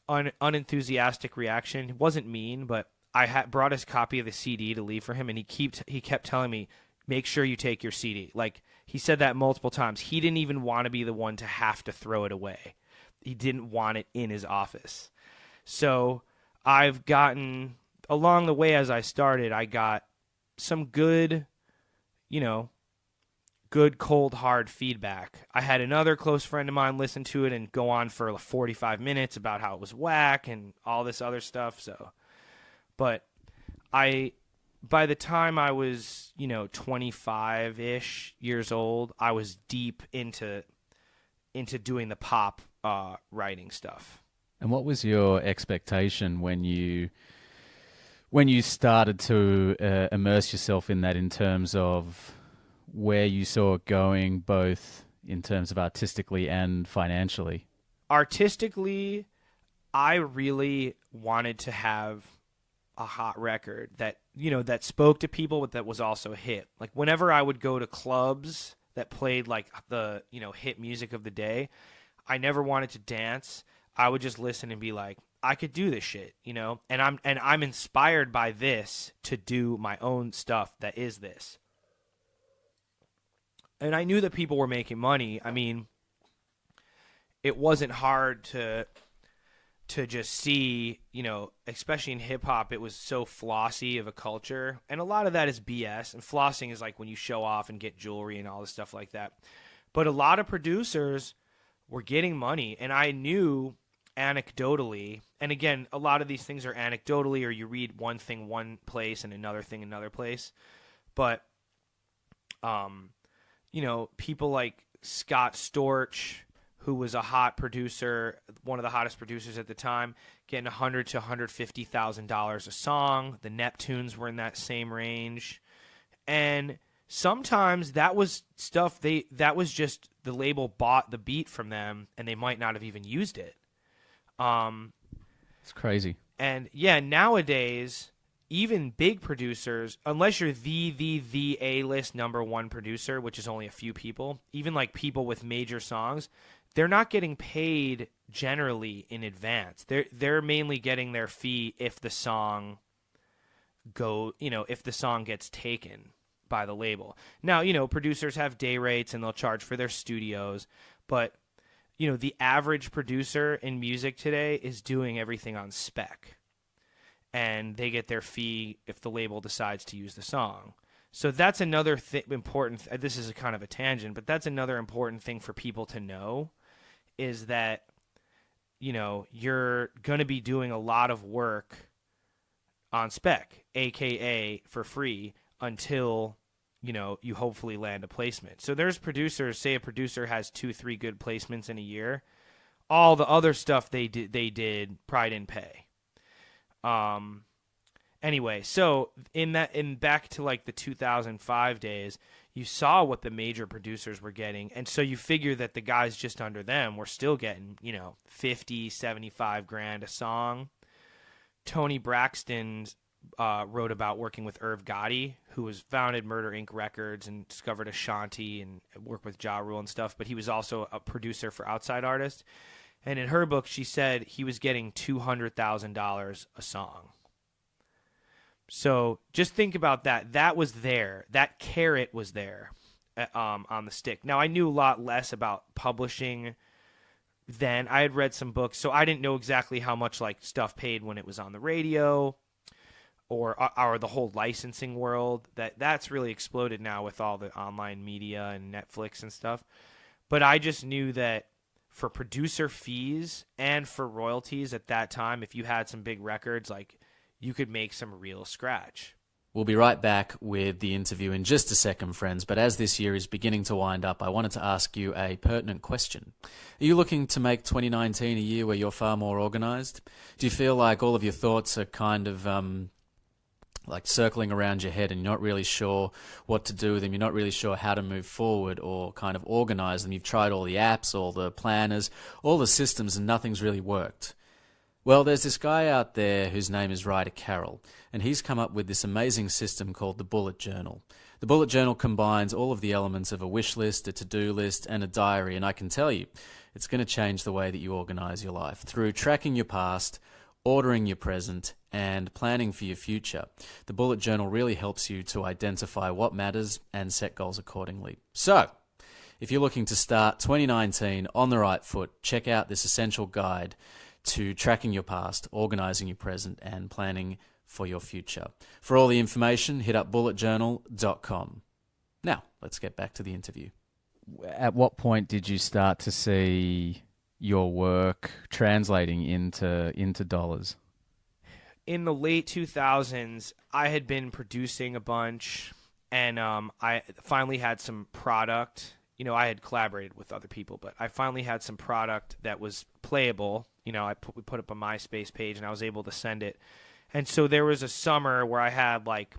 unenthusiastic reaction. It wasn't mean, but I had brought his copy of the CD to leave for him, and he kept telling me, make sure you take your CD. Like, he said that multiple times. He didn't even want to be the one to have to throw it away. He didn't want it in his office. So I've gotten, along the way as I started, I got some good, good cold hard feedback. I had another close friend of mine listen to it and go on for 45 minutes about how it was whack and all this other stuff. But by the time I was, 25-ish years old, I was deep into doing the pop writing stuff. And what was your expectation when you started to immerse yourself in that, in terms of where you saw it going, both in terms of artistically and financially? Artistically, I really wanted to have a hot record that, that spoke to people, but that was also a hit. Like, whenever I would go to clubs that played like the, hit music of the day, I never wanted to dance. I would just listen and be like, I could do this shit, and I'm inspired by this to do my own stuff that is this. And I knew that people were making money. I mean, it wasn't hard to just see, especially in hip hop, it was so flossy of a culture. And a lot of that is BS. And flossing is like when you show off and get jewelry and all this stuff like that. But a lot of producers were getting money. And I knew anecdotally, and again, a lot of these things are anecdotally, or you read one thing one place and another thing another place. But, people like Scott Storch, who was a hot producer, one of the hottest producers at the time, getting $100,000 to $150,000 a song. The Neptunes were in that same range. And sometimes that was stuff that was just the label bought the beat from them, and they might not have even used it. It's crazy. And yeah, nowadays, even big producers, unless you're the A-list number one producer, which is only a few people, even like people with major songs, they're not getting paid generally in advance. They're mainly getting their fee if the song if the song gets taken by the label. Now, producers have day rates and they'll charge for their studios, but the average producer in music today is doing everything on spec. And they get their fee if the label decides to use the song. So that's another important. This is a kind of a tangent, but that's another important thing for people to know, is that you're going to be doing a lot of work on spec, aka for free, until you hopefully land a placement. So there's producers. Say a producer has 2-3 good placements in a year. All the other stuff they did probably didn't pay. Anyway, so in back to like the 2005 days, you saw what the major producers were getting. And so you figure that the guys just under them were still getting, 50, 75 grand a song. Tony Braxton wrote about working with Irv Gotti, who was founded Murder Inc. Records and discovered Ashanti and worked with Ja Rule and stuff. But he was also a producer for outside artists. And in her book, she said he was getting $200,000 a song. So just think about that. That was there. That carrot was there on the stick. Now, I knew a lot less about publishing then. I had read some books, so I didn't know exactly how much like stuff paid when it was on the radio or the whole licensing world. That's really exploded now with all the online media and Netflix and stuff. But I just knew that for producer fees and for royalties at that time, if you had some big records, like, you could make some real scratch. We'll be right back with the interview in just a second, friends, but as this year is beginning to wind up, I wanted to ask you a pertinent question. Are you looking to make 2019 a year where you're far more organised? Do you feel like all of your thoughts are kind of like circling around your head and you're not really sure what to do with them, you're not really sure how to move forward or kind of organise them? You've tried all the apps, all the planners, all the systems, and nothing's really worked. Well, there's this guy out there whose name is Ryder Carroll, and he's come up with this amazing system called the Bullet Journal. The Bullet Journal combines all of the elements of a wish list, a to-do list, and a diary, and I can tell you, it's going to change the way that you organise your life. Through tracking your past, ordering your present, and planning for your future, the Bullet Journal really helps you to identify what matters and set goals accordingly. So, if you're looking to start 2019 on the right foot, check out this essential guide to tracking your past, organising your present, and planning for your future. For all the information, hit up bulletjournal.com. Now, let's get back to the interview. At what point did you start to see your work translating into dollars? In the late 2000s, I had been producing a bunch, and I finally had some product. You know, I had collaborated with other people, but I finally had some product that was playable. You know, we put up a MySpace page, and I was able to send it. And so there was a summer where I had like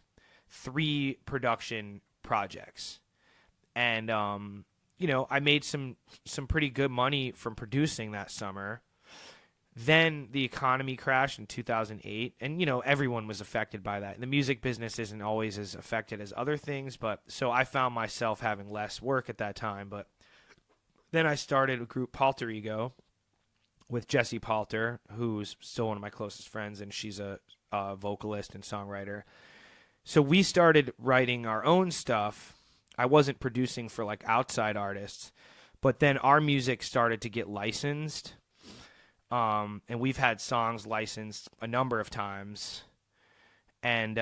3 production projects. And, you know, I made some pretty good money from producing that summer. Then the economy crashed in 2008, and, you know, everyone was affected by that. The music business isn't always as affected as other things, but so I found myself having less work at that time. But then I started a group, Palter Ego, with Jessie Palter, who's still one of my closest friends, and she's a vocalist and songwriter. So we started writing our own stuff. I wasn't producing for like outside artists, but then our music started to get licensed. And we've had songs licensed a number of times. And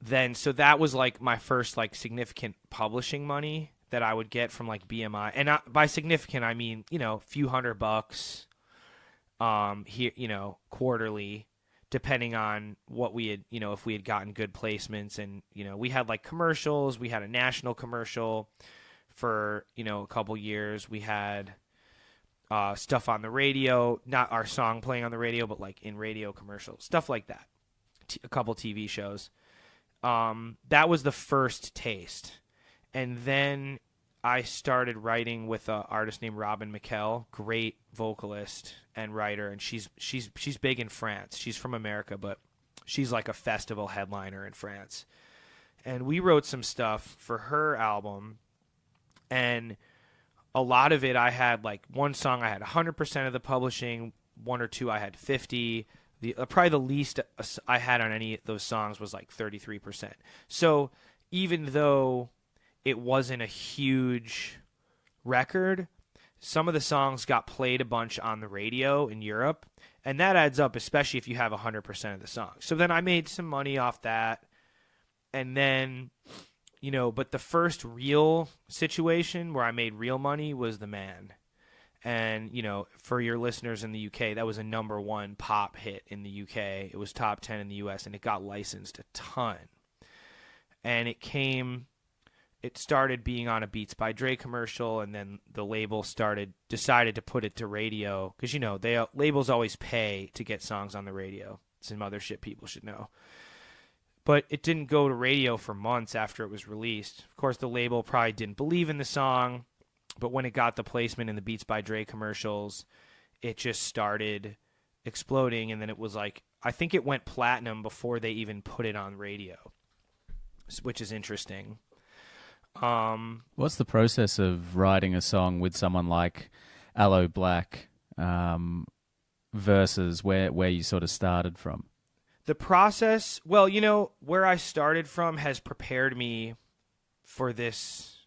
then, so that was like my first like significant publishing money that I would get from like BMI. And by significant, I mean, you know, a few $100 here, you know, quarterly, depending on what we had, you know, if we had gotten good placements. And, you know, we had like commercials. We had a national commercial for, you know, a couple years. We had stuff on the radio, not our song playing on the radio, but like in radio commercials, stuff like that. A couple TV shows. That was the first taste. And then I started writing with an artist named Robin McKell, great vocalist and writer, and she's big in France. She's from America, but she's like a festival headliner in France. And we wrote some stuff for her album, and a lot of it I had like one song I had 100% of the publishing, one or two I had 50. Probably the least I had on any of those songs was like 33%. So even though it wasn't a huge record, some of the songs got played a bunch on the radio in Europe, and that adds up, especially if you have 100% of the songs. So then I made some money off that, and then, you know, but the first real situation where I made real money was The Man. And, you know, for your listeners in the UK, that was a #1 pop hit in the UK. It was top 10 in the US, and it got licensed a ton. And it started being on a Beats by Dre commercial, and then the label decided to put it to radio, because, you know, labels always pay to get songs on the radio. Some other shit people should know. But it didn't go to radio for months after it was released. Of course, the label probably didn't believe in the song, but when it got the placement in the Beats by Dre commercials, it just started exploding, and then it was like, I think it went platinum before they even put it on radio, which is interesting. What's the process of writing a song with someone like Aloe Blacc versus where you sort of started from? The process, well, you know, where I started from has prepared me for this,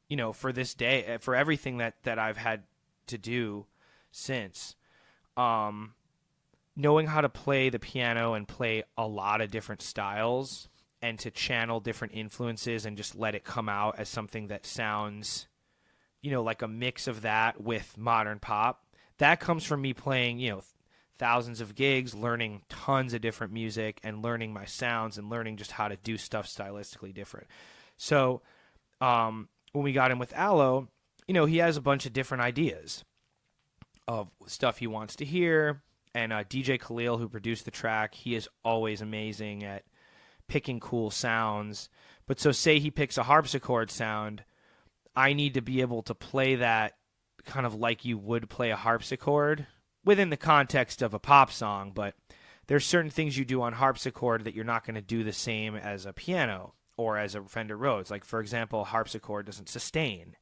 you know, for this day, for everything that I've had to do since. Knowing how to play the piano and play a lot of different styles, and to channel different influences and just let it come out as something that sounds, you know, like a mix of that with modern pop. That comes from me playing, you know, thousands of gigs, learning tons of different music and learning my sounds and learning just how to do stuff stylistically different. So when we got in with Aloe, you know, he has a bunch of different ideas of stuff he wants to hear. And DJ Khalil, who produced the track, he is always amazing at picking cool sounds. But so say he picks a harpsichord sound, I need to be able to play that kind of like you would play a harpsichord within the context of a pop song. But there's certain things you do on harpsichord that you're not going to do the same as a piano or as a Fender Rhodes. Like, for example, harpsichord doesn't sustain.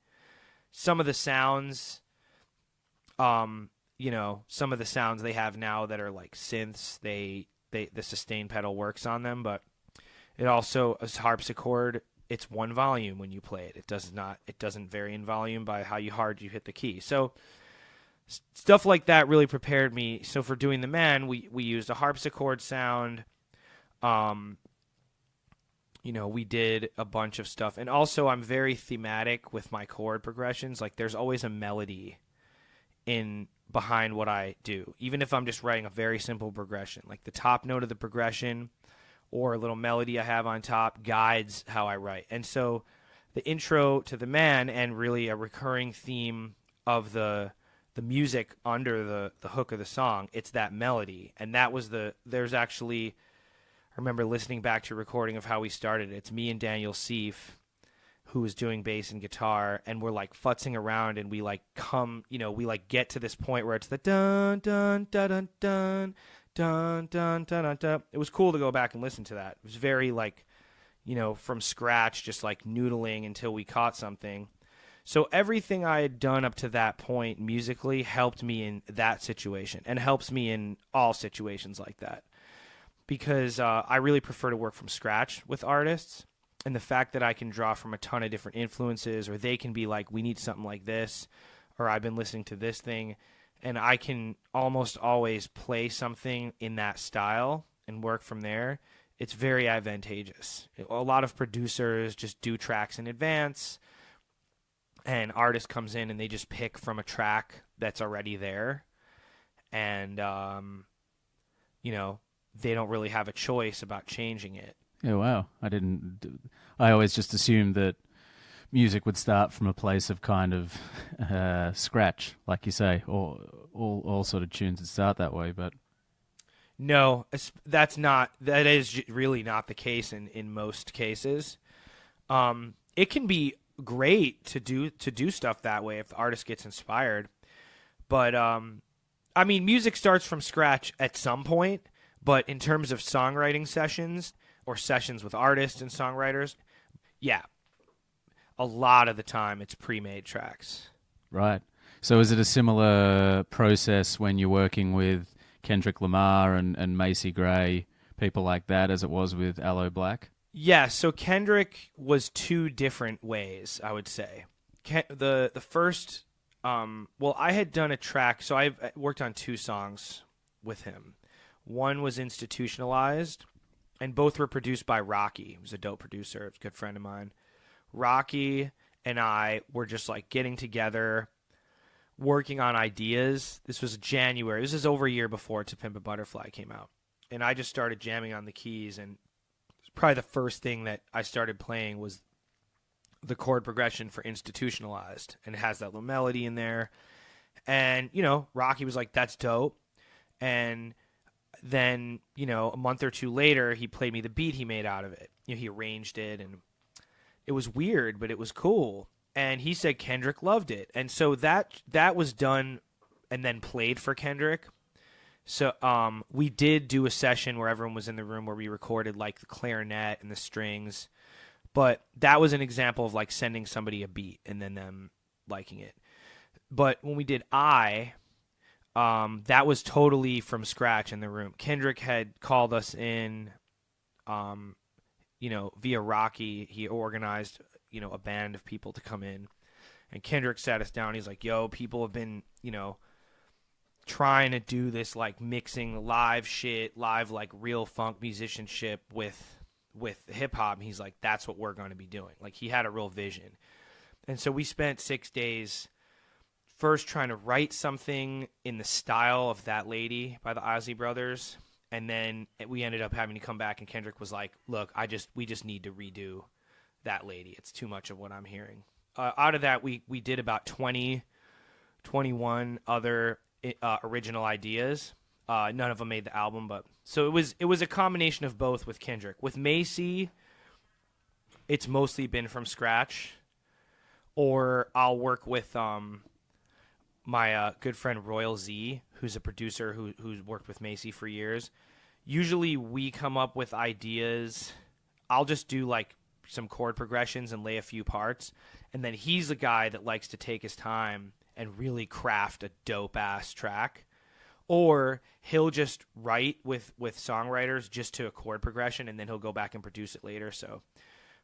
Some of the sounds, you know, some of the sounds they have now that are like synths, the sustain pedal works on them, but it also, as harpsichord, it's one volume when you play it. It doesn't vary in volume by how hard you hit the key. So stuff like that really prepared me. So for doing The Man, we used a harpsichord sound. You know, we did a bunch of stuff. And also I'm very thematic with my chord progressions. Like there's always a melody behind what I do, even if I'm just writing a very simple progression. Like the top note of the progression or a little melody I have on top guides how I write. And so the intro to The Man, and really a recurring theme of the music under the hook of the song, it's that melody. And that was there's actually, I remember listening back to a recording of how we started. It's me and Daniel Seif, who was doing bass and guitar, and we're like futzing around, and we like get to this point where it's the dun dun dun dun dun dun dun dun dun dun. It was cool to go back and listen to that. It was very like, you know, from scratch, just like noodling until we caught something. So everything I had done up to that point musically helped me in that situation, and helps me in all situations like that, because I really prefer to work from scratch with artists. And the fact that I can draw from a ton of different influences, or they can be like, we need something like this, or I've been listening to this thing, and I can almost always play something in that style and work from there. It's very advantageous. A lot of producers just do tracks in advance, and artist comes in and they just pick from a track that's already there. And, you know, they don't really have a choice about changing it. Yeah, wow. I always just assumed that music would start from a place of kind of scratch, like you say, or all sort of tunes would start that way, but... No, that is really not the case in most cases. It can be great to do stuff that way if the artist gets inspired, but I mean, music starts from scratch at some point, but in terms of songwriting sessions or sessions with artists and songwriters, yeah, a lot of the time it's pre-made tracks. Right. So is it a similar process when you're working with Kendrick Lamar and Macy Gray, people like that, as it was with Aloe Blacc? Yeah, so Kendrick was two different ways, I would say. The first, I had done a track, so I worked on two songs with him. One was Institutionalized, and both were produced by Rocky, who's a dope producer, a good friend of mine. Rocky and I were just like getting together, working on ideas. This was January. This is over a year before To Pimp a Butterfly came out. And I just started jamming on the keys, and probably the first thing that I started playing was the chord progression for Institutionalized, and it has that little melody in there. And, you know, Rocky was like, that's dope. And then, you know, a month or two later, he played me the beat he made out of it. You know, he arranged it, and it was weird, but it was cool. And he said Kendrick loved it. And so that was done and then played for Kendrick. So we did do a session where everyone was in the room where we recorded like the clarinet and the strings. But that was an example of like sending somebody a beat and then them liking it. But when we did that was totally from scratch in the room. Kendrick had called us in, you know, via Rocky. He organized, you know, a band of people to come in. And Kendrick sat us down. He's like, yo, people have been, you know, trying to do this like mixing live shit, live like real funk musicianship with hip hop. He's like, that's what we're going to be doing. Like, he had a real vision. And so we spent 6 days first trying to write something in the style of That Lady by the Isley Brothers. And then we ended up having to come back, and Kendrick was like, look, we just need to redo That Lady. It's too much of what I'm hearing. Out of that, we did about 21 other original ideas. None of them made the album, but so it was a combination of both with Kendrick. With Macy, it's mostly been from scratch, or I'll work with my good friend Royal Z, who's a producer who's worked with Macy for years. Usually we come up with ideas. I'll just do like some chord progressions and lay a few parts, and then he's the guy that likes to take his time and really craft a dope-ass track. Or he'll just write with songwriters just to a chord progression, and then he'll go back and produce it later. So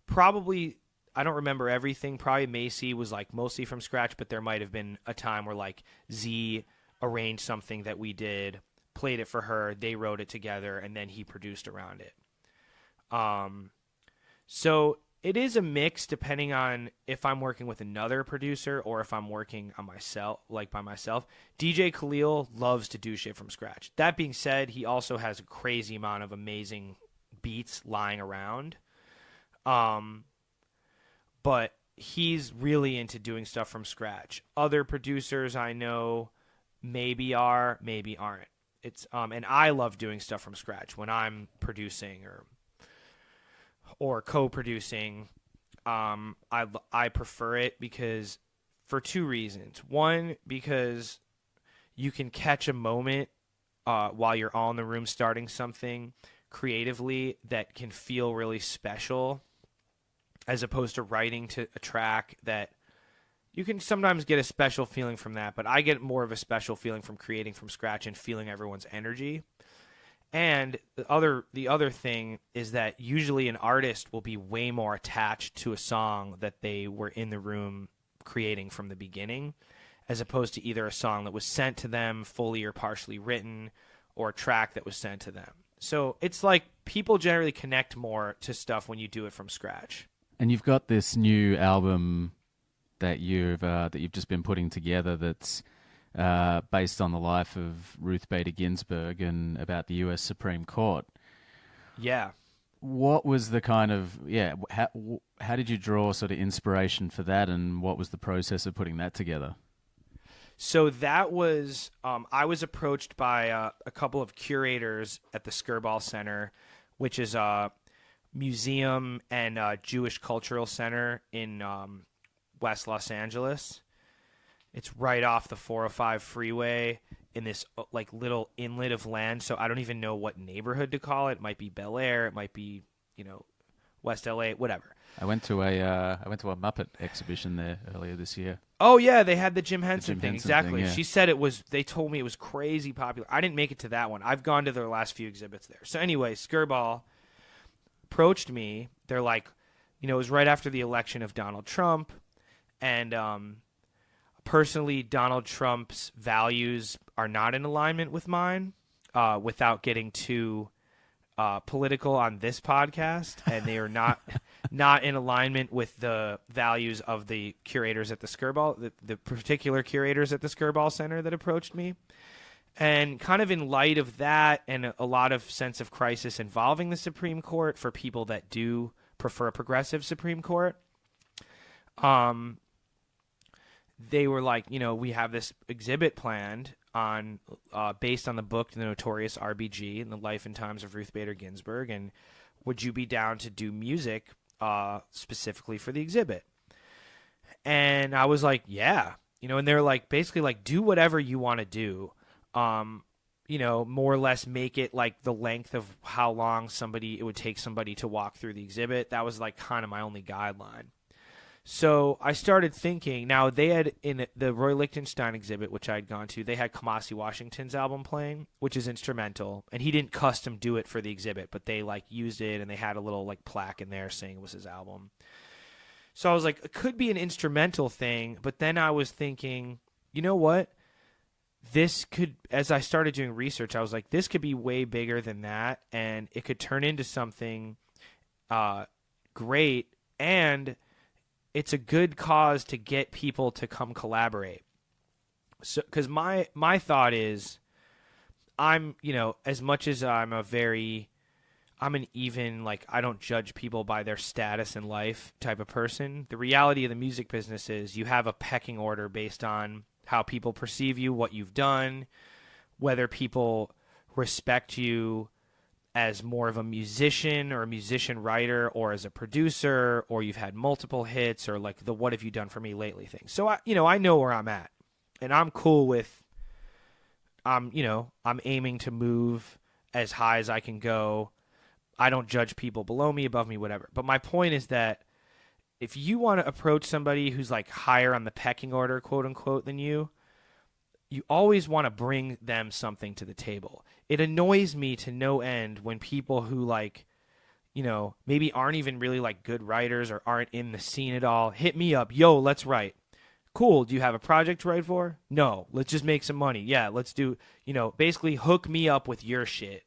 probably, I don't remember everything. Probably Macy was like mostly from scratch, but there might have been a time where like Z arranged something that we did, played it for her, they wrote it together, and then he produced around it. So it is a mix depending on if I'm working with another producer or if I'm working on myself, like by myself. DJ Khalil loves to do shit from scratch. That being said, he also has a crazy amount of amazing beats lying around. But he's really into doing stuff from scratch. Other producers I know maybe are, maybe aren't. It's and I love doing stuff from scratch when I'm producing or co-producing. I prefer it because for two reasons. One, because you can catch a moment while you're all in the room starting something creatively that can feel really special, as opposed to writing to a track that you can sometimes get a special feeling from that, but I get more of a special feeling from creating from scratch and feeling everyone's energy. And the other thing is that usually an artist will be way more attached to a song that they were in the room creating from the beginning, as opposed to either a song that was sent to them fully or partially written, or a track that was sent to them. So it's like people generally connect more to stuff when you do it from scratch. And you've got this new album that you've just been putting together that's based on the life of Ruth Bader Ginsburg and about the U.S. Supreme Court. Yeah. What was the kind of how did you draw sort of inspiration for that, and what was the process of putting that together? So that was I was approached by a couple of curators at the Skirball Center, which is a museum and Jewish cultural center in West Los Angeles. It's right off the 405 freeway in this like little inlet of land. So I don't even know what neighborhood to call it. It might be Bel Air. It might be, West LA, whatever. I went to a Muppet exhibition there earlier this year. Oh yeah, they had the Jim Henson thing. Henson Exactly. thing, yeah. She said they told me it was crazy popular. I didn't make it to that one. I've gone to their last few exhibits there. So anyway, Skirball approached me. They're like, it was right after the election of Donald Trump. And personally, Donald Trump's values are not in alignment with mine, without getting too political on this podcast. And they are not in alignment with the values of the curators at the Skirball, the particular curators at the Skirball Center that approached me. And kind of in light of that and a lot of sense of crisis involving the Supreme Court for people that do prefer a progressive Supreme Court, they were like, we have this exhibit planned on based on the book The Notorious RBG and the Life and Times of Ruth Bader Ginsburg, and would you be down to do music specifically for the exhibit? And I was like, yeah, and they're like, basically like, do whatever you want to do, more or less make it like the length of how long it would take somebody to walk through the exhibit. That was like kind of my only guideline. So I started thinking, now they had in the Roy Lichtenstein exhibit, which I'd gone to, they had Kamasi Washington's album playing, which is instrumental, and he didn't custom do it for the exhibit, but they like used it and they had a little like plaque in there saying it was his album. So I was like, it could be an instrumental thing, but then I was thinking, you know what? This could, as I started doing research, I was like, this could be way bigger than that, and it could turn into something great, and it's a good cause to get people to come collaborate. So, because my thought is, I'm, as much as I'm an even, like, I don't judge people by their status in life type of person. The reality of the music business is you have a pecking order based on how people perceive you, what you've done, whether people respect you as more of a musician or a musician writer or as a producer, or you've had multiple hits, or like the what have you done for me lately thing. So I know where I'm at, and I'm cool with, I'm aiming to move as high as I can go. I don't judge people below me, above me, whatever. But my point is that if you want to approach somebody who's like higher on the pecking order, quote unquote, than you always want to bring them something to the table. It annoys me to no end when people who like, maybe aren't even really like good writers or aren't in the scene at all, hit me up. Yo, let's write. Cool. Do you have a project to write for? No. Let's just make some money. Yeah, let's do, basically hook me up with your shit.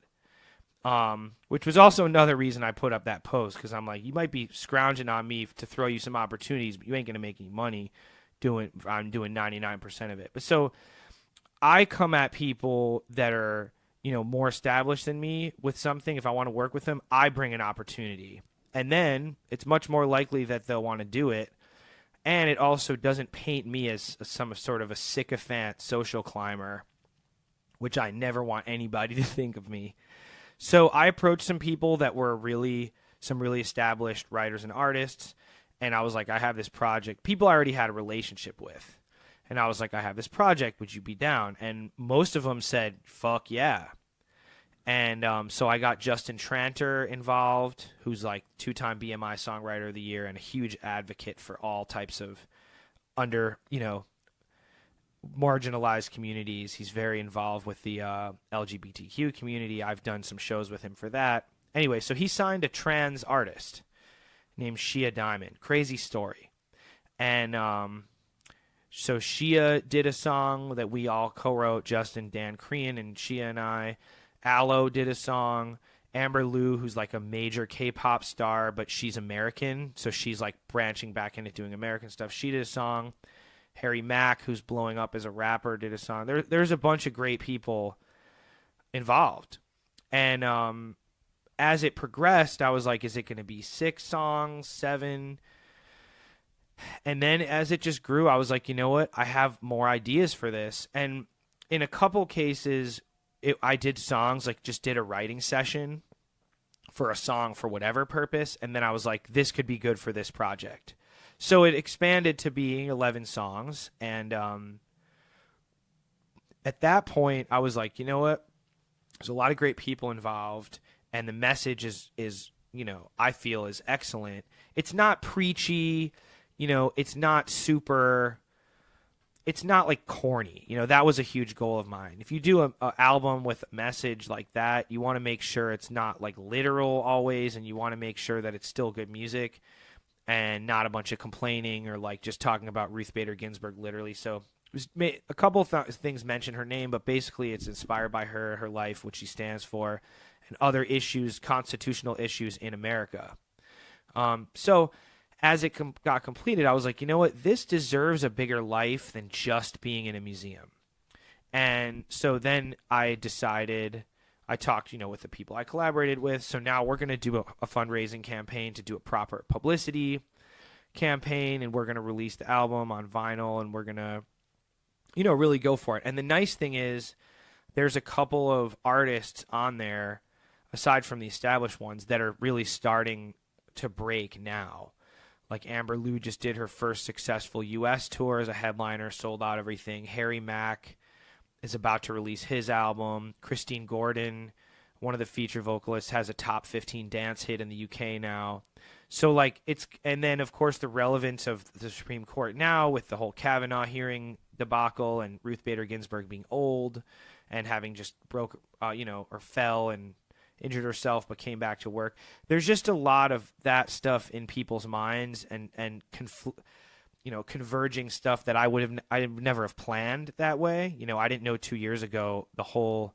Which was also another reason I put up that post, because I'm like, you might be scrounging on me to throw you some opportunities, but you ain't going to make any money I'm doing 99% of it. But so I come at people that are, more established than me with something. If I want to work with them, I bring an opportunity, and then it's much more likely that they'll want to do it. And it also doesn't paint me as some sort of a sycophant social climber, which I never want anybody to think of me. So I approached some people that were some really established writers and artists, and I was like, I have this project. People I already had a relationship with. And I was like, I have this project. Would you be down? And most of them said, fuck yeah. And so I got Justin Tranter involved, who's like 2-time BMI Songwriter of the Year and a huge advocate for all types of marginalized communities. He's very involved with the LGBTQ community. I've done some shows with him for that. Anyway, so he signed a trans artist named Shia Diamond. Crazy story. And so Shia did a song that we all co-wrote, Justin, Dan Crean, and Shia and I. Aloe did a song. Amber Liu, who's like a major K-pop star, but she's American, so she's like branching back into doing American stuff. She did a song. Harry Mack, who's blowing up as a rapper, did a song. There's a bunch of great people involved. And as it progressed, I was like, is it going to be 6 songs, 7? And then as it just grew, I was like, you know what? I have more ideas for this. And in a couple cases, I did songs, like just did a writing session for a song for whatever purpose. And then I was like, this could be good for this project. So it expanded to being 11 songs. And at that point, I was like, you know what? There's a lot of great people involved. And the message is I feel is excellent. It's not preachy. It's not super, it's not like corny. That was a huge goal of mine. If you do an album with a message like that, you want to make sure it's not like literal always, and you want to make sure that it's still good music and not a bunch of complaining or like just talking about Ruth Bader Ginsburg literally. So it was a couple of things mention her name, but basically it's inspired by her life, what she stands for, and other issues, constitutional issues in America. So as it got completed, I was like, you know what? This deserves a bigger life than just being in a museum. And so then I decided, I talked, with the people I collaborated with. So now we're going to do a fundraising campaign to do a proper publicity campaign. And we're going to release the album on vinyl, and we're going to, really go for it. And the nice thing is there's a couple of artists on there, aside from the established ones, that are really starting to break now. Like Amber Liu just did her first successful U.S. tour as a headliner, sold out everything. Harry Mack is about to release his album. Christine Gordon, one of the feature vocalists, has a top 15 dance hit in the UK now. So like and then of course the relevance of the Supreme Court now with the whole Kavanaugh hearing debacle and Ruth Bader Ginsburg being old and having just broke, or fell and injured herself but came back to work. There's just a lot of that stuff in people's minds and converging stuff that I would never have planned that way. I didn't know 2 years ago the whole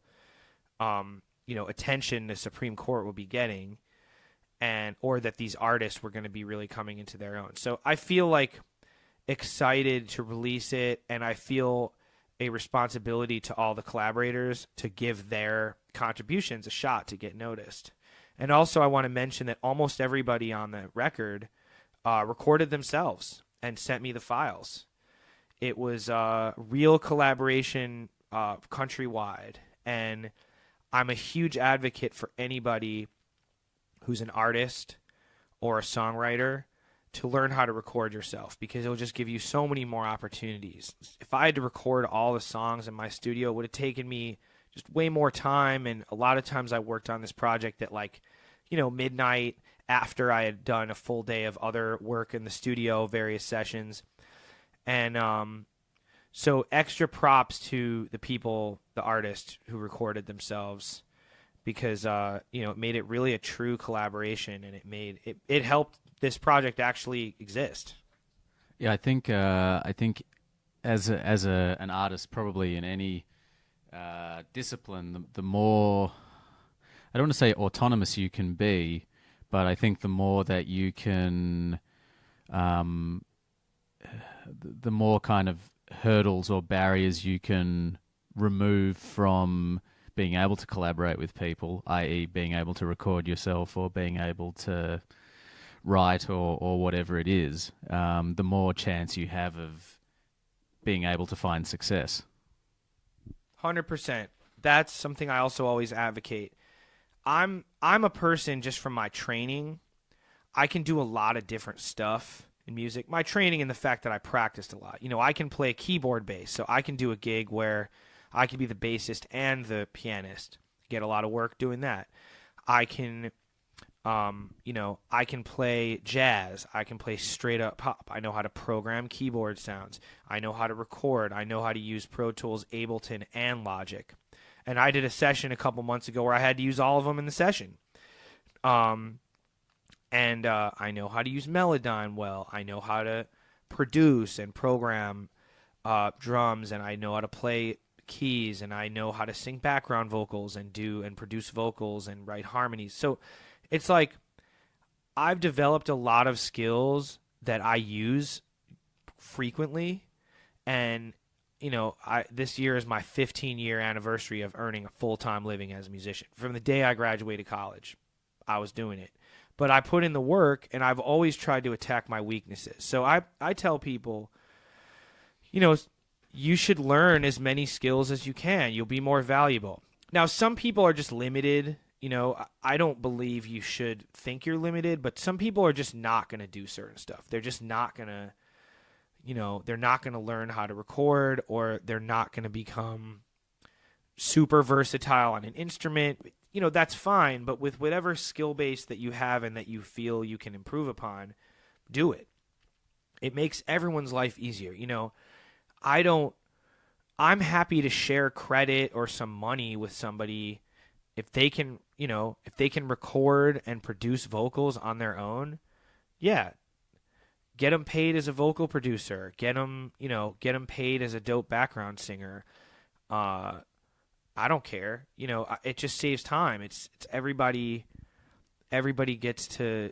attention the Supreme Court would be getting, or that these artists were going to be really coming into their own. So I feel like excited to release it, and I feel a responsibility to all the collaborators to give their contributions a shot to get noticed. And also I want to mention that almost everybody on the record recorded themselves and sent me the files. It was real collaboration countrywide, and I'm a huge advocate for anybody who's an artist or a songwriter to learn how to record yourself, because it'll just give you so many more opportunities. If I had to record all the songs in my studio, it would have taken me just way more time, and a lot of times I worked on this project at midnight after I had done a full day of other work in the studio, various sessions. And so extra props to the people, the artists who recorded themselves, because it made it really a true collaboration, and it helped this project actually exist. Yeah, I think as an artist, probably in any discipline, the more, I don't want to say autonomous you can be, but I think the more that you can, the more kind of hurdles or barriers you can remove from being able to collaborate with people, i.e. being able to record yourself or being able to write or whatever it is, the more chance you have of being able to find success. 100%. That's something I also always advocate. I'm a person, just from my training, I can do a lot of different stuff in music. My training and the fact that I practiced a lot. I can play keyboard bass, so I can do a gig where I can be the bassist and the pianist. Get a lot of work doing that. I can I can play jazz. I can play straight up pop. I know how to program keyboard sounds. I know how to record. I know how to use Pro Tools, Ableton, and Logic. And I did a session a couple months ago where I had to use all of them in the session. I know how to use Melodyne well. I know how to produce and program drums, and I know how to play keys, and I know how to sing background vocals and produce vocals and write harmonies. So it's like I've developed a lot of skills that I use frequently, and this year is my 15-year anniversary of earning a full-time living as a musician. From the day I graduated college, I was doing it. But I put in the work, and I've always tried to attack my weaknesses. So I tell people, you should learn as many skills as you can. You'll be more valuable. Now, some people are just limited. I don't believe you should think you're limited, but some people are just not going to do certain stuff. They're just not going to, they're not going to learn how to record, or they're not going to become super versatile on an instrument. That's fine, but with whatever skill base that you have and that you feel you can improve upon, do it. It makes everyone's life easier. I'm happy to share credit or some money with somebody if they can, if they can record and produce vocals on their own. Yeah. Get them paid as a vocal producer. Get them paid as a dope background singer. I don't care. It just saves time. It's everybody gets to,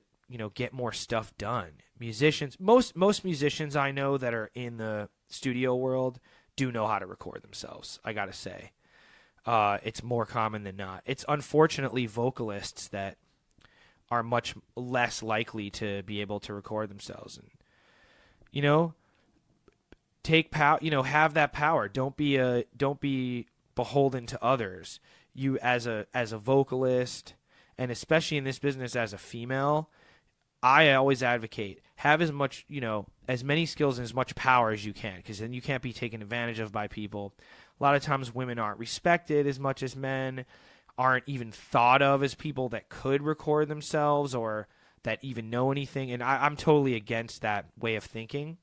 get more stuff done. Musicians, most musicians I know that are in the studio world do know how to record themselves, I gotta say. It's more common than not. It's unfortunately vocalists that are much less likely to be able to record themselves. And, take power, have that power. Don't be beholden to others. You as a vocalist, and especially in this business as a female, I always advocate have as much, as many skills and as much power as you can, because then you can't be taken advantage of by people. A lot of times women aren't respected as much as men, aren't even thought of as people that could record themselves or that even know anything. And I'm totally against that way of thinking.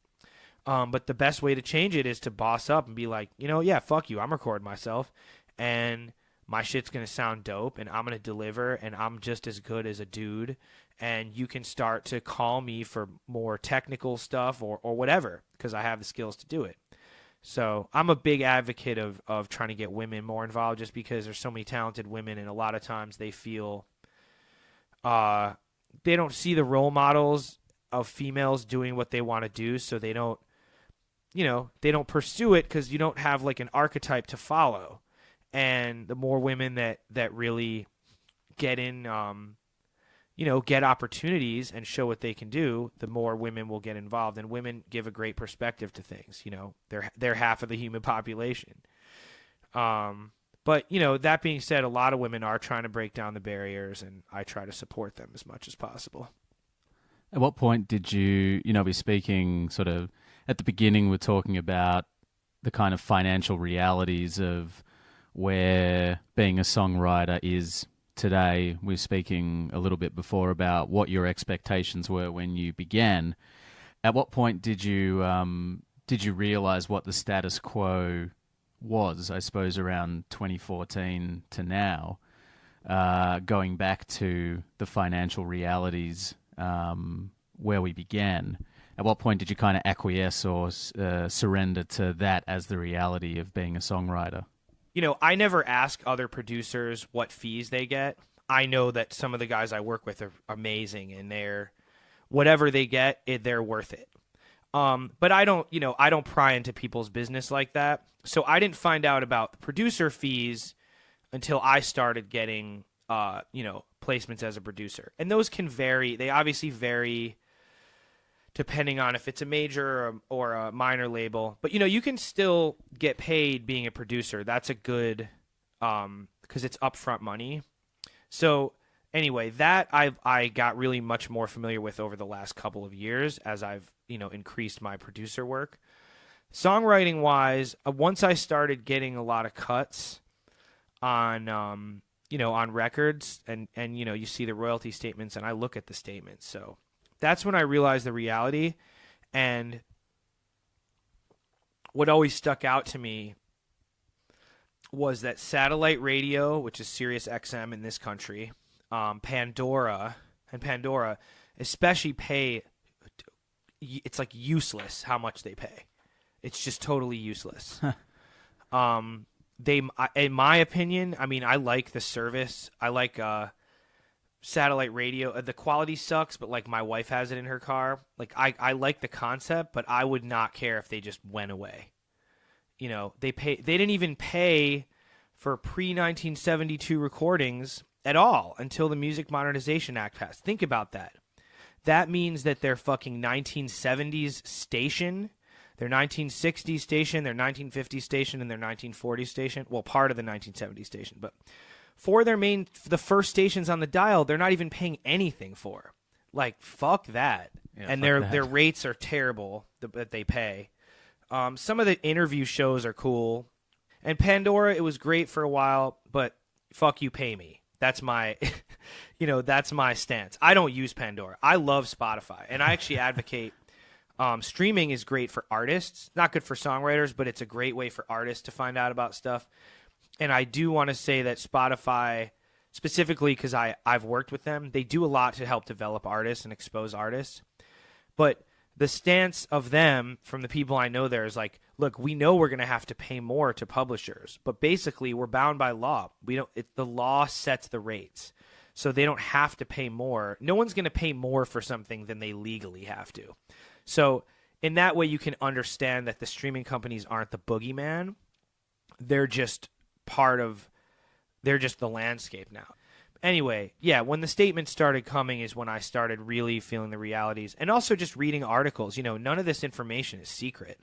But the best way to change it is to boss up and be like, yeah, fuck you. I'm recording myself, and my shit's going to sound dope, and I'm going to deliver, and I'm just as good as a dude. And you can start to call me for more technical stuff or whatever, because I have the skills to do it. So I'm a big advocate of trying to get women more involved, just because there's so many talented women, and a lot of times they feel they don't see the role models of females doing what they want to do, so they don't they don't pursue it because you don't have like an archetype to follow. And the more women that really get in, get opportunities and show what they can do, the more women will get involved. And women give a great perspective to things. They're half of the human population. But that being said, a lot of women are trying to break down the barriers, and I try to support them as much as possible. At what point did you, be speaking sort of at the beginning, we're talking about the kind of financial realities of where being a songwriter is today. We're speaking a little bit before about what your expectations were when you began. At what point did you realize what the status quo was, I suppose, around 2014 to now, going back to the financial realities where we began? At what point did you kind of acquiesce or surrender to that as the reality of being a songwriter? I never ask other producers what fees they get. I know that some of the guys I work with are amazing, and whatever they get, they're worth it. But I don't pry into people's business like that. So I didn't find out about the producer fees until I started getting, placements as a producer. And those can vary. They obviously vary depending on if it's a major or a minor label. But, you can still get paid being a producer. That's a good, because it's upfront money. So anyway, that I got really much more familiar with over the last couple of years as I've, increased my producer work. Songwriting wise, once I started getting a lot of cuts on, on records and, you see the royalty statements, and I look at the statements. So that's when I realized the reality. And what always stuck out to me was that satellite radio, which is Sirius XM in this country, Pandora especially pay, it's like useless how much they pay. It's just totally useless. In my opinion, I like the service. I like satellite radio. The quality sucks, but like my wife has it in her car. Like I like the concept, but I would not care if they just went away. They didn't even pay for pre-1972 recordings at all until the Music Modernization Act passed. Think about that. That means that their fucking 1970s station, their 1960s station, their 1950s station, and their 1940s station, well, part of the 1970s station, but for the first stations on the dial, they're not even paying anything for. Like, fuck that. Yeah, and their rates are terrible that they pay. Some of the interview shows are cool. And Pandora, it was great for a while, but fuck you, pay me. That's my, that's my stance. I don't use Pandora. I love Spotify, and I actually advocate streaming is great for artists. Not good for songwriters, but it's a great way for artists to find out about stuff. And I do want to say that Spotify, specifically because I've worked with them, they do a lot to help develop artists and expose artists. But the stance of them, from the people I know there, is like, look, we know we're going to have to pay more to publishers, but basically we're bound by law. The law sets the rates, so they don't have to pay more. No one's going to pay more for something than they legally have to. So in that way, you can understand that the streaming companies aren't the boogeyman. They're just they're just the landscape now. Anyway, yeah, when the statements started coming is when I started really feeling the realities, and also just reading articles. None of this information is secret.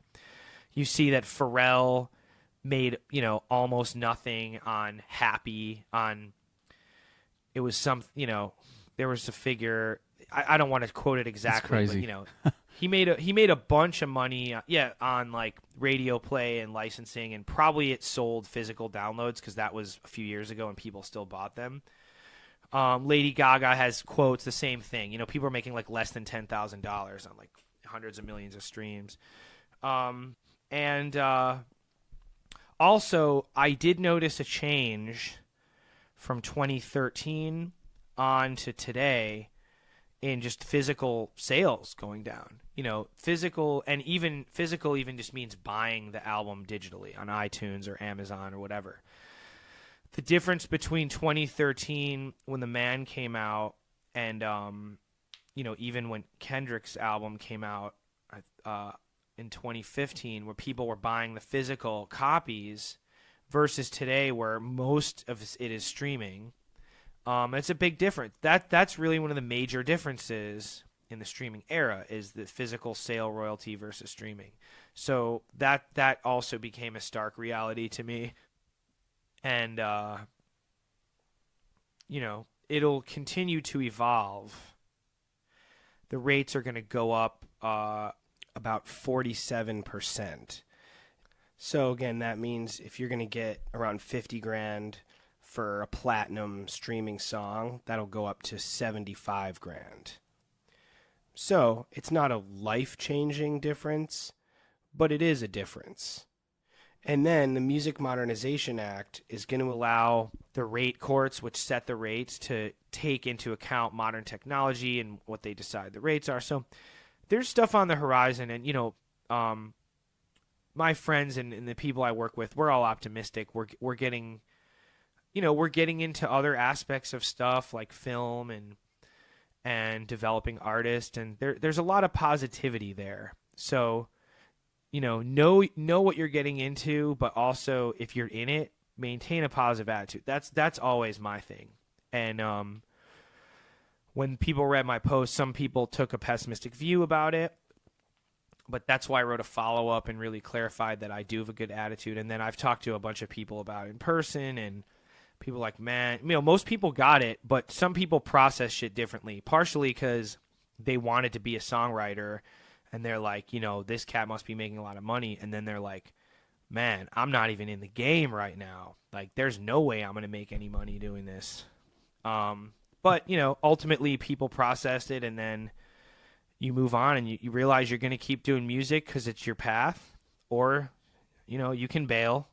You see that Pharrell made, almost nothing on Happy. It was some, there was a figure. I don't want to quote it exactly. That's crazy. But he made a bunch of money, on like radio play and licensing, and probably it sold physical downloads because that was a few years ago and people still bought them. Lady Gaga has quotes, the same thing. People are making like less than $10,000 on like hundreds of millions of streams. And also, I did notice a change from 2013 on to today in just physical sales going down. Physical even just means buying the album digitally on iTunes or Amazon or whatever. The difference between 2013 when The Man came out and, even when Kendrick's album came out in 2015 where people were buying the physical copies versus today where most of it is streaming. It's a big difference. That's really one of the major differences in the streaming era is the physical sale royalty versus streaming. So that also became a stark reality to me. And, it'll continue to evolve. The rates are going to go up about 47%. So again, that means if you're going to get around 50 grand for a platinum streaming song, that'll go up to 75 grand. So it's not a life-changing difference, but it is a difference. And then the Music Modernization Act is going to allow the rate courts, which set the rates, to take into account modern technology and what they decide the rates are. So there's stuff on the horizon, and my friends and the people I work with, we're all optimistic. We're getting into other aspects of stuff like film and developing artists, and there's a lot of positivity there. So, know what you're getting into, but also if you're in it, maintain a positive attitude. That's always my thing. And when people read my post, some people took a pessimistic view about it, but that's why I wrote a follow-up and really clarified that I do have a good attitude. And then I've talked to a bunch of people about it in person, and people like, man, most people got it, but some people process shit differently, partially because they wanted to be a songwriter, and they're like, this cat must be making a lot of money. And then they're like, man, I'm not even in the game right now. Like, there's no way I'm going to make any money doing this. But, ultimately people processed it, and then you move on and you realize you're going to keep doing music because it's your path, or, you can bail.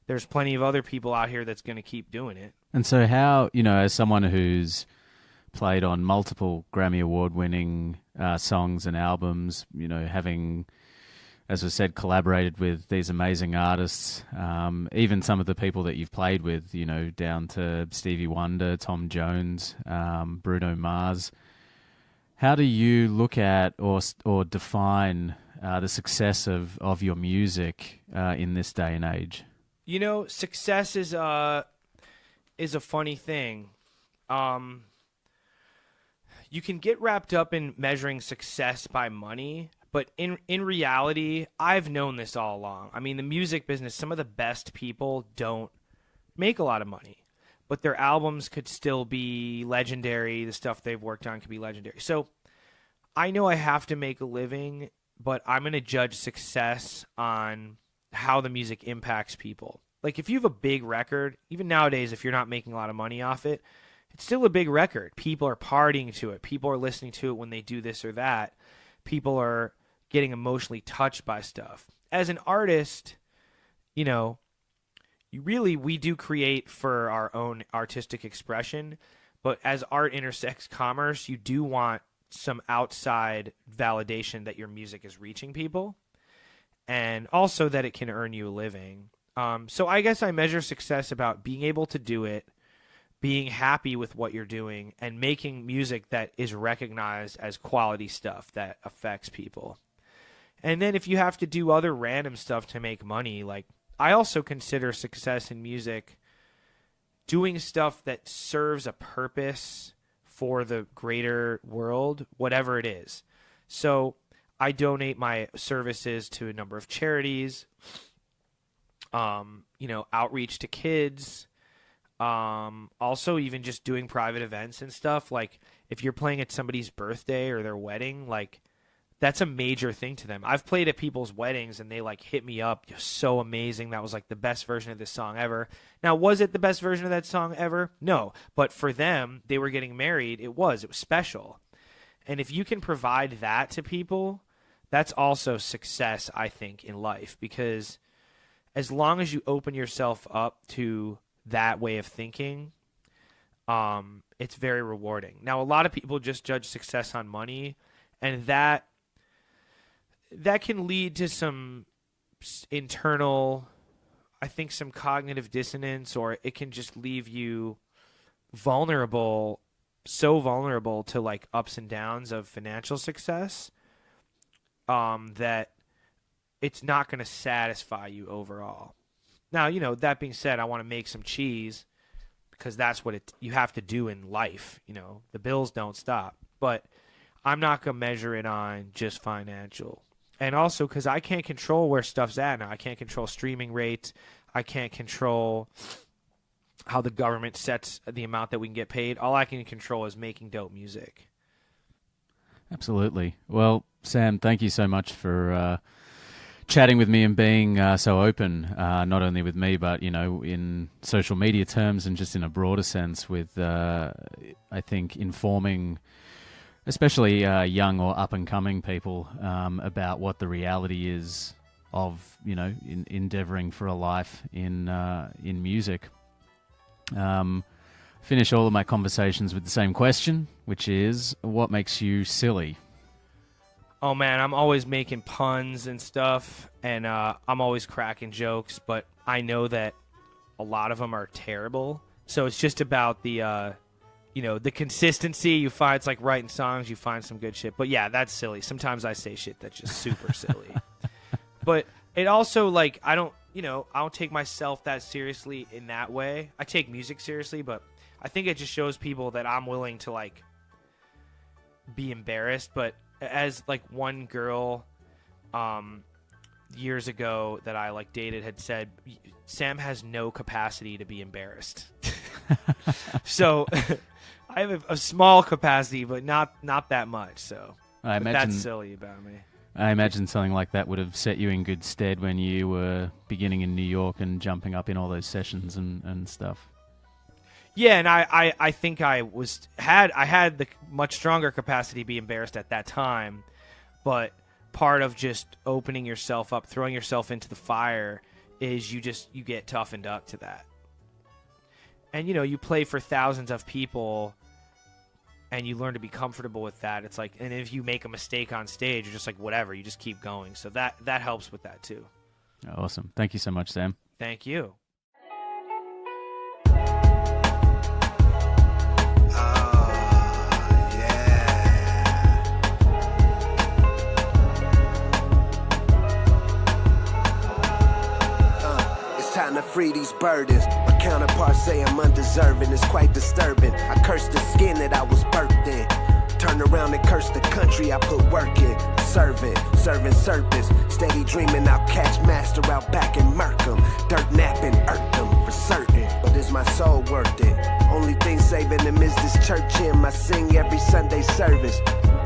There's plenty of other people out here that's going to keep doing it. And so how, as someone who's played on multiple Grammy Award winning songs and albums, having, as I said, collaborated with these amazing artists, even some of the people that you've played with, down to Stevie Wonder, Tom Jones, Bruno Mars. How do you look at or define the success of your music in this day and age? Success is a funny thing. You can get wrapped up in measuring success by money, but in reality, I've known this all along. I mean, the music business, some of the best people don't make a lot of money, but their albums could still be legendary. The stuff they've worked on could be legendary. So I know I have to make a living, but I'm going to judge success on how the music impacts people. Like, if you have a big record, even nowadays, if you're not making a lot of money off it, it's still a big record. People are partying to it. People are listening to it when they do this or that. People are getting emotionally touched by stuff. As an artist, we do create for our own artistic expression, but as art intersects commerce, you do want some outside validation that your music is reaching people, and also that it can earn you a living. So I guess I measure success about being able to do it, being happy with what you're doing, and making music that is recognized as quality stuff that affects people. And then if you have to do other random stuff to make money, like, I also consider success in music doing stuff that serves a purpose for the greater world, whatever it is. So I donate my services to a number of charities, outreach to kids, also even just doing private events and stuff. Like, if you're playing at somebody's birthday or their wedding, like, that's a major thing to them. I've played at people's weddings and they hit me up. You're so amazing. That was the best version of this song ever. Now, was it the best version of that song ever? No. But for them, they were getting married. It was special. And if you can provide that to people, that's also success, I think, in life. Because as long as you open yourself up to that way of thinking, it's very rewarding. Now, a lot of people just judge success on money, and that can lead to some internal, I think, some cognitive dissonance, or it can just leave you vulnerable, so vulnerable to ups and downs of financial success, that it's not going to satisfy you overall. Now, you know, that being said, I want to make some cheese because that's what you have to do in life. You know, the bills don't stop. But I'm not going to measure it on just financial. And also because I can't control where stuff's at now. I can't control streaming rates. I can't control how the government sets the amount that we can get paid. All I can control is making dope music. Absolutely. Well, Sam, thank you so much for chatting with me and being so open, not only with me, but, you know, in social media terms and just in a broader sense with, I think, informing especially young or up-and-coming people about what the reality is of, you know, endeavoring for a life in music. Finish all of my conversations with the same question, which is, what makes you silly? Oh, man, I'm always making puns and stuff, and I'm always cracking jokes, but I know that a lot of them are terrible. So it's just about the, you know, the consistency. You find it's like writing songs, you find some good shit. But, yeah, that's silly. Sometimes I say shit that's just super silly. But it also, like, I don't take myself that seriously in that way. I take music seriously, but I think it just shows people that I'm willing to, like, be embarrassed. But as, like, one girl years ago that I, like, dated had said, Sam has no capacity to be embarrassed. So I have a small capacity, but not that much. So that's silly about me. I imagine something like that would have set you in good stead when you were beginning in New York and jumping up in all those sessions and stuff. Yeah, and I think I had the much stronger capacity to be embarrassed at that time, but part of just opening yourself up, throwing yourself into the fire, is you get toughened up to that. And, you know, you play for thousands of people, and you learn to be comfortable with that. It's like, and if you make a mistake on stage, you're just like, whatever, you just keep going. So that helps with that too. Awesome. Thank you so much, Sam. Thank you. Time to free these burdens. My counterparts say I'm undeserving. It's quite disturbing. I curse the skin that I was birthed in. Turn around and curse the country I put work in. Serving serpents. Steady dreaming I'll catch master out back in Merkham. Dirt napping, earth them for certain. But is my soul worth it? Only thing saving them is this church hymn I sing every Sunday service.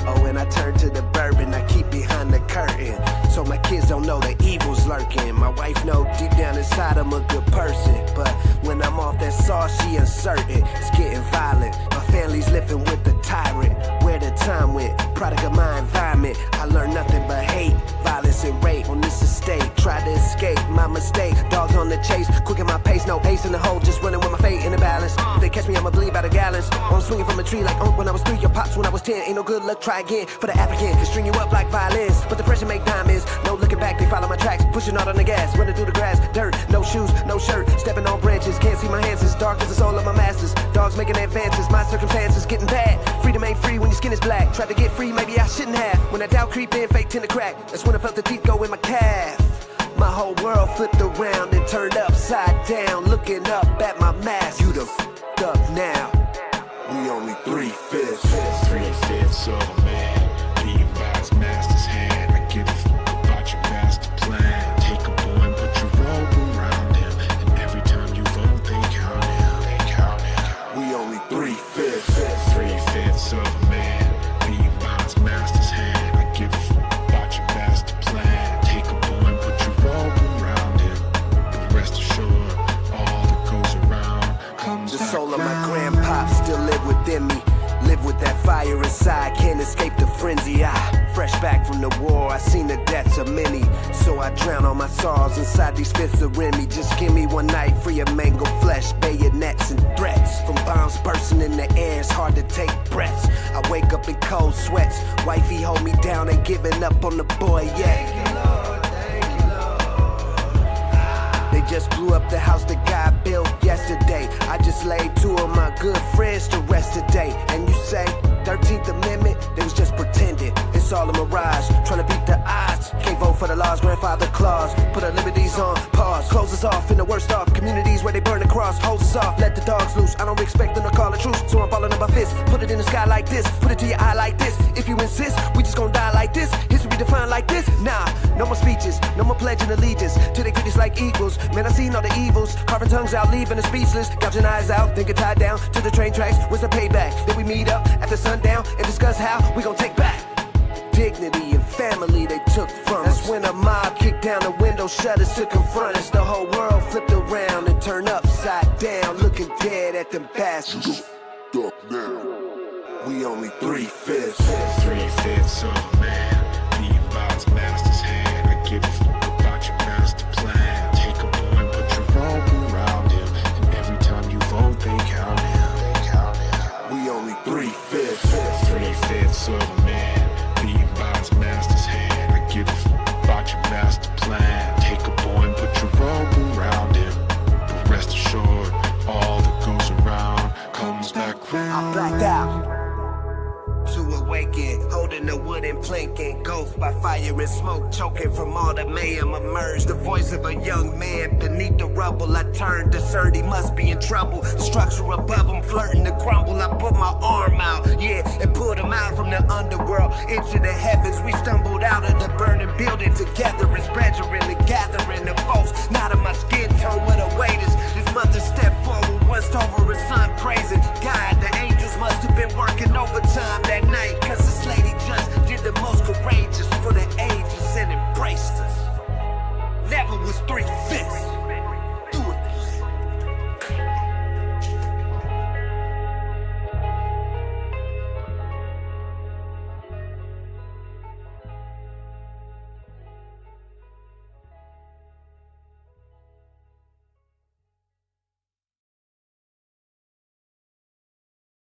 Oh, and I turn to the bourbon I keep behind the curtain, so my kids don't know the evil's lurking. My wife know deep down inside I'm a good person, but when I'm off that sauce, she uncertain. It's getting violent. My family's living with the tyrant. Where the time went, product of my environment. I learned nothing but hate, violence and rape on this estate. Try to escape my mistake. Dogs on the chase, quick in my pace, no ace in the hole, just running with my fate in the balance. If they catch me, I'ma bleed by the gallons. I'm swinging from a tree like when I was 3. Your pops when I was 10. Ain't no good luck, try again. For the African, they string you up like violins, but the pressure make diamonds. No looking back, they follow my tracks, pushing out on the gas, running through the grass, dirt, no shoes, no shirt, stepping on branches, can't see my hands, it's dark as the soul of my masters. Dogs making advances, my circumstances getting bad. Freedom ain't free when your skin is black. Tried to get free, maybe I shouldn't have. When that doubt creep in, fake tend to crack. That's when I felt the teeth go in my calf. My whole world flipped around and turned upside down, looking up at my mask. You done f***ed up now. We only 3/5. 3/5 of a man, beaten by his master's hand. I give a f*** about your master plan. Take a boy and put your robe around him, and every time you vote, they count him. We only 3/5. 3/5 of a man, beaten by his master's hand. I give a f*** about your master plan. Take a boy and put your robe around him, but rest assured, all that goes around comes The back soul of my round. grandpop still live within me. Live with that fire inside, can't escape the frenzy. Fresh back from the war, I seen the deaths of many. So I drown all my sorrows inside these fifths of Remy. Just give me one night, free of mangled flesh, bayonets and threats. From bombs bursting in the air, it's hard to take breaths. I wake up in cold sweats, wifey hold me down, ain't giving up on the boy yet. They just blew up the house that God built yesterday. I just laid 2 of my good friends to rest today. And you say, 13th Amendment, they was just pretending. It's all a mirage, trying to beat the odds. Can't vote for the laws, grandfather is off, let the dogs loose. I don't expect them to call a truce, so I'm balling up my fist. Put it in the sky like this, put it to your eye like this. If you insist, we just gon' die like this. History defined like this. Nah, no more speeches, no more pledging allegiance to the goodies like equals. Man, I seen all the evils, carving tongues out, leaving the speechless, gouging eyes out, then get tied down to the train tracks. Where's the payback? Then we meet up at the sundown and discuss how we gon' take back dignity and family they took from us. That's when a mob kicked down the window shutters to confront us. The whole world flipped around and turned upside down, looking dead at them bastards. Up now. We only 3/5. 3/5 of a man, being by his master's hand. I give a fuck about your master plan. Take a boy and put your rope around him, and every time you vote, they count him. We only 3/5. 3/5 of a man, being by his master's hand. I give a fuck about your master plan. Take a boy and put your rope around him, but rest assured, all that goes around comes back round. I blacked out to awaken, holding the wooden plank and ghost by fire and smoke, choking from all the mayhem emerged. The voice of a young man beneath the rubble. I turned, discerned he must be in trouble. The structure above him flirting to crumble. I put my arm out, yeah, and pulled him out from the underworld into the heavens. We stumbled out of the burning building together and gradually gathering the folks. Not in my skin tone with a waiters. His mother stepped forward, once over her son praising God. The angels must have been working overtime that night, cause this lady just did the most courageous for the ages and embraced us. Never was 3/5.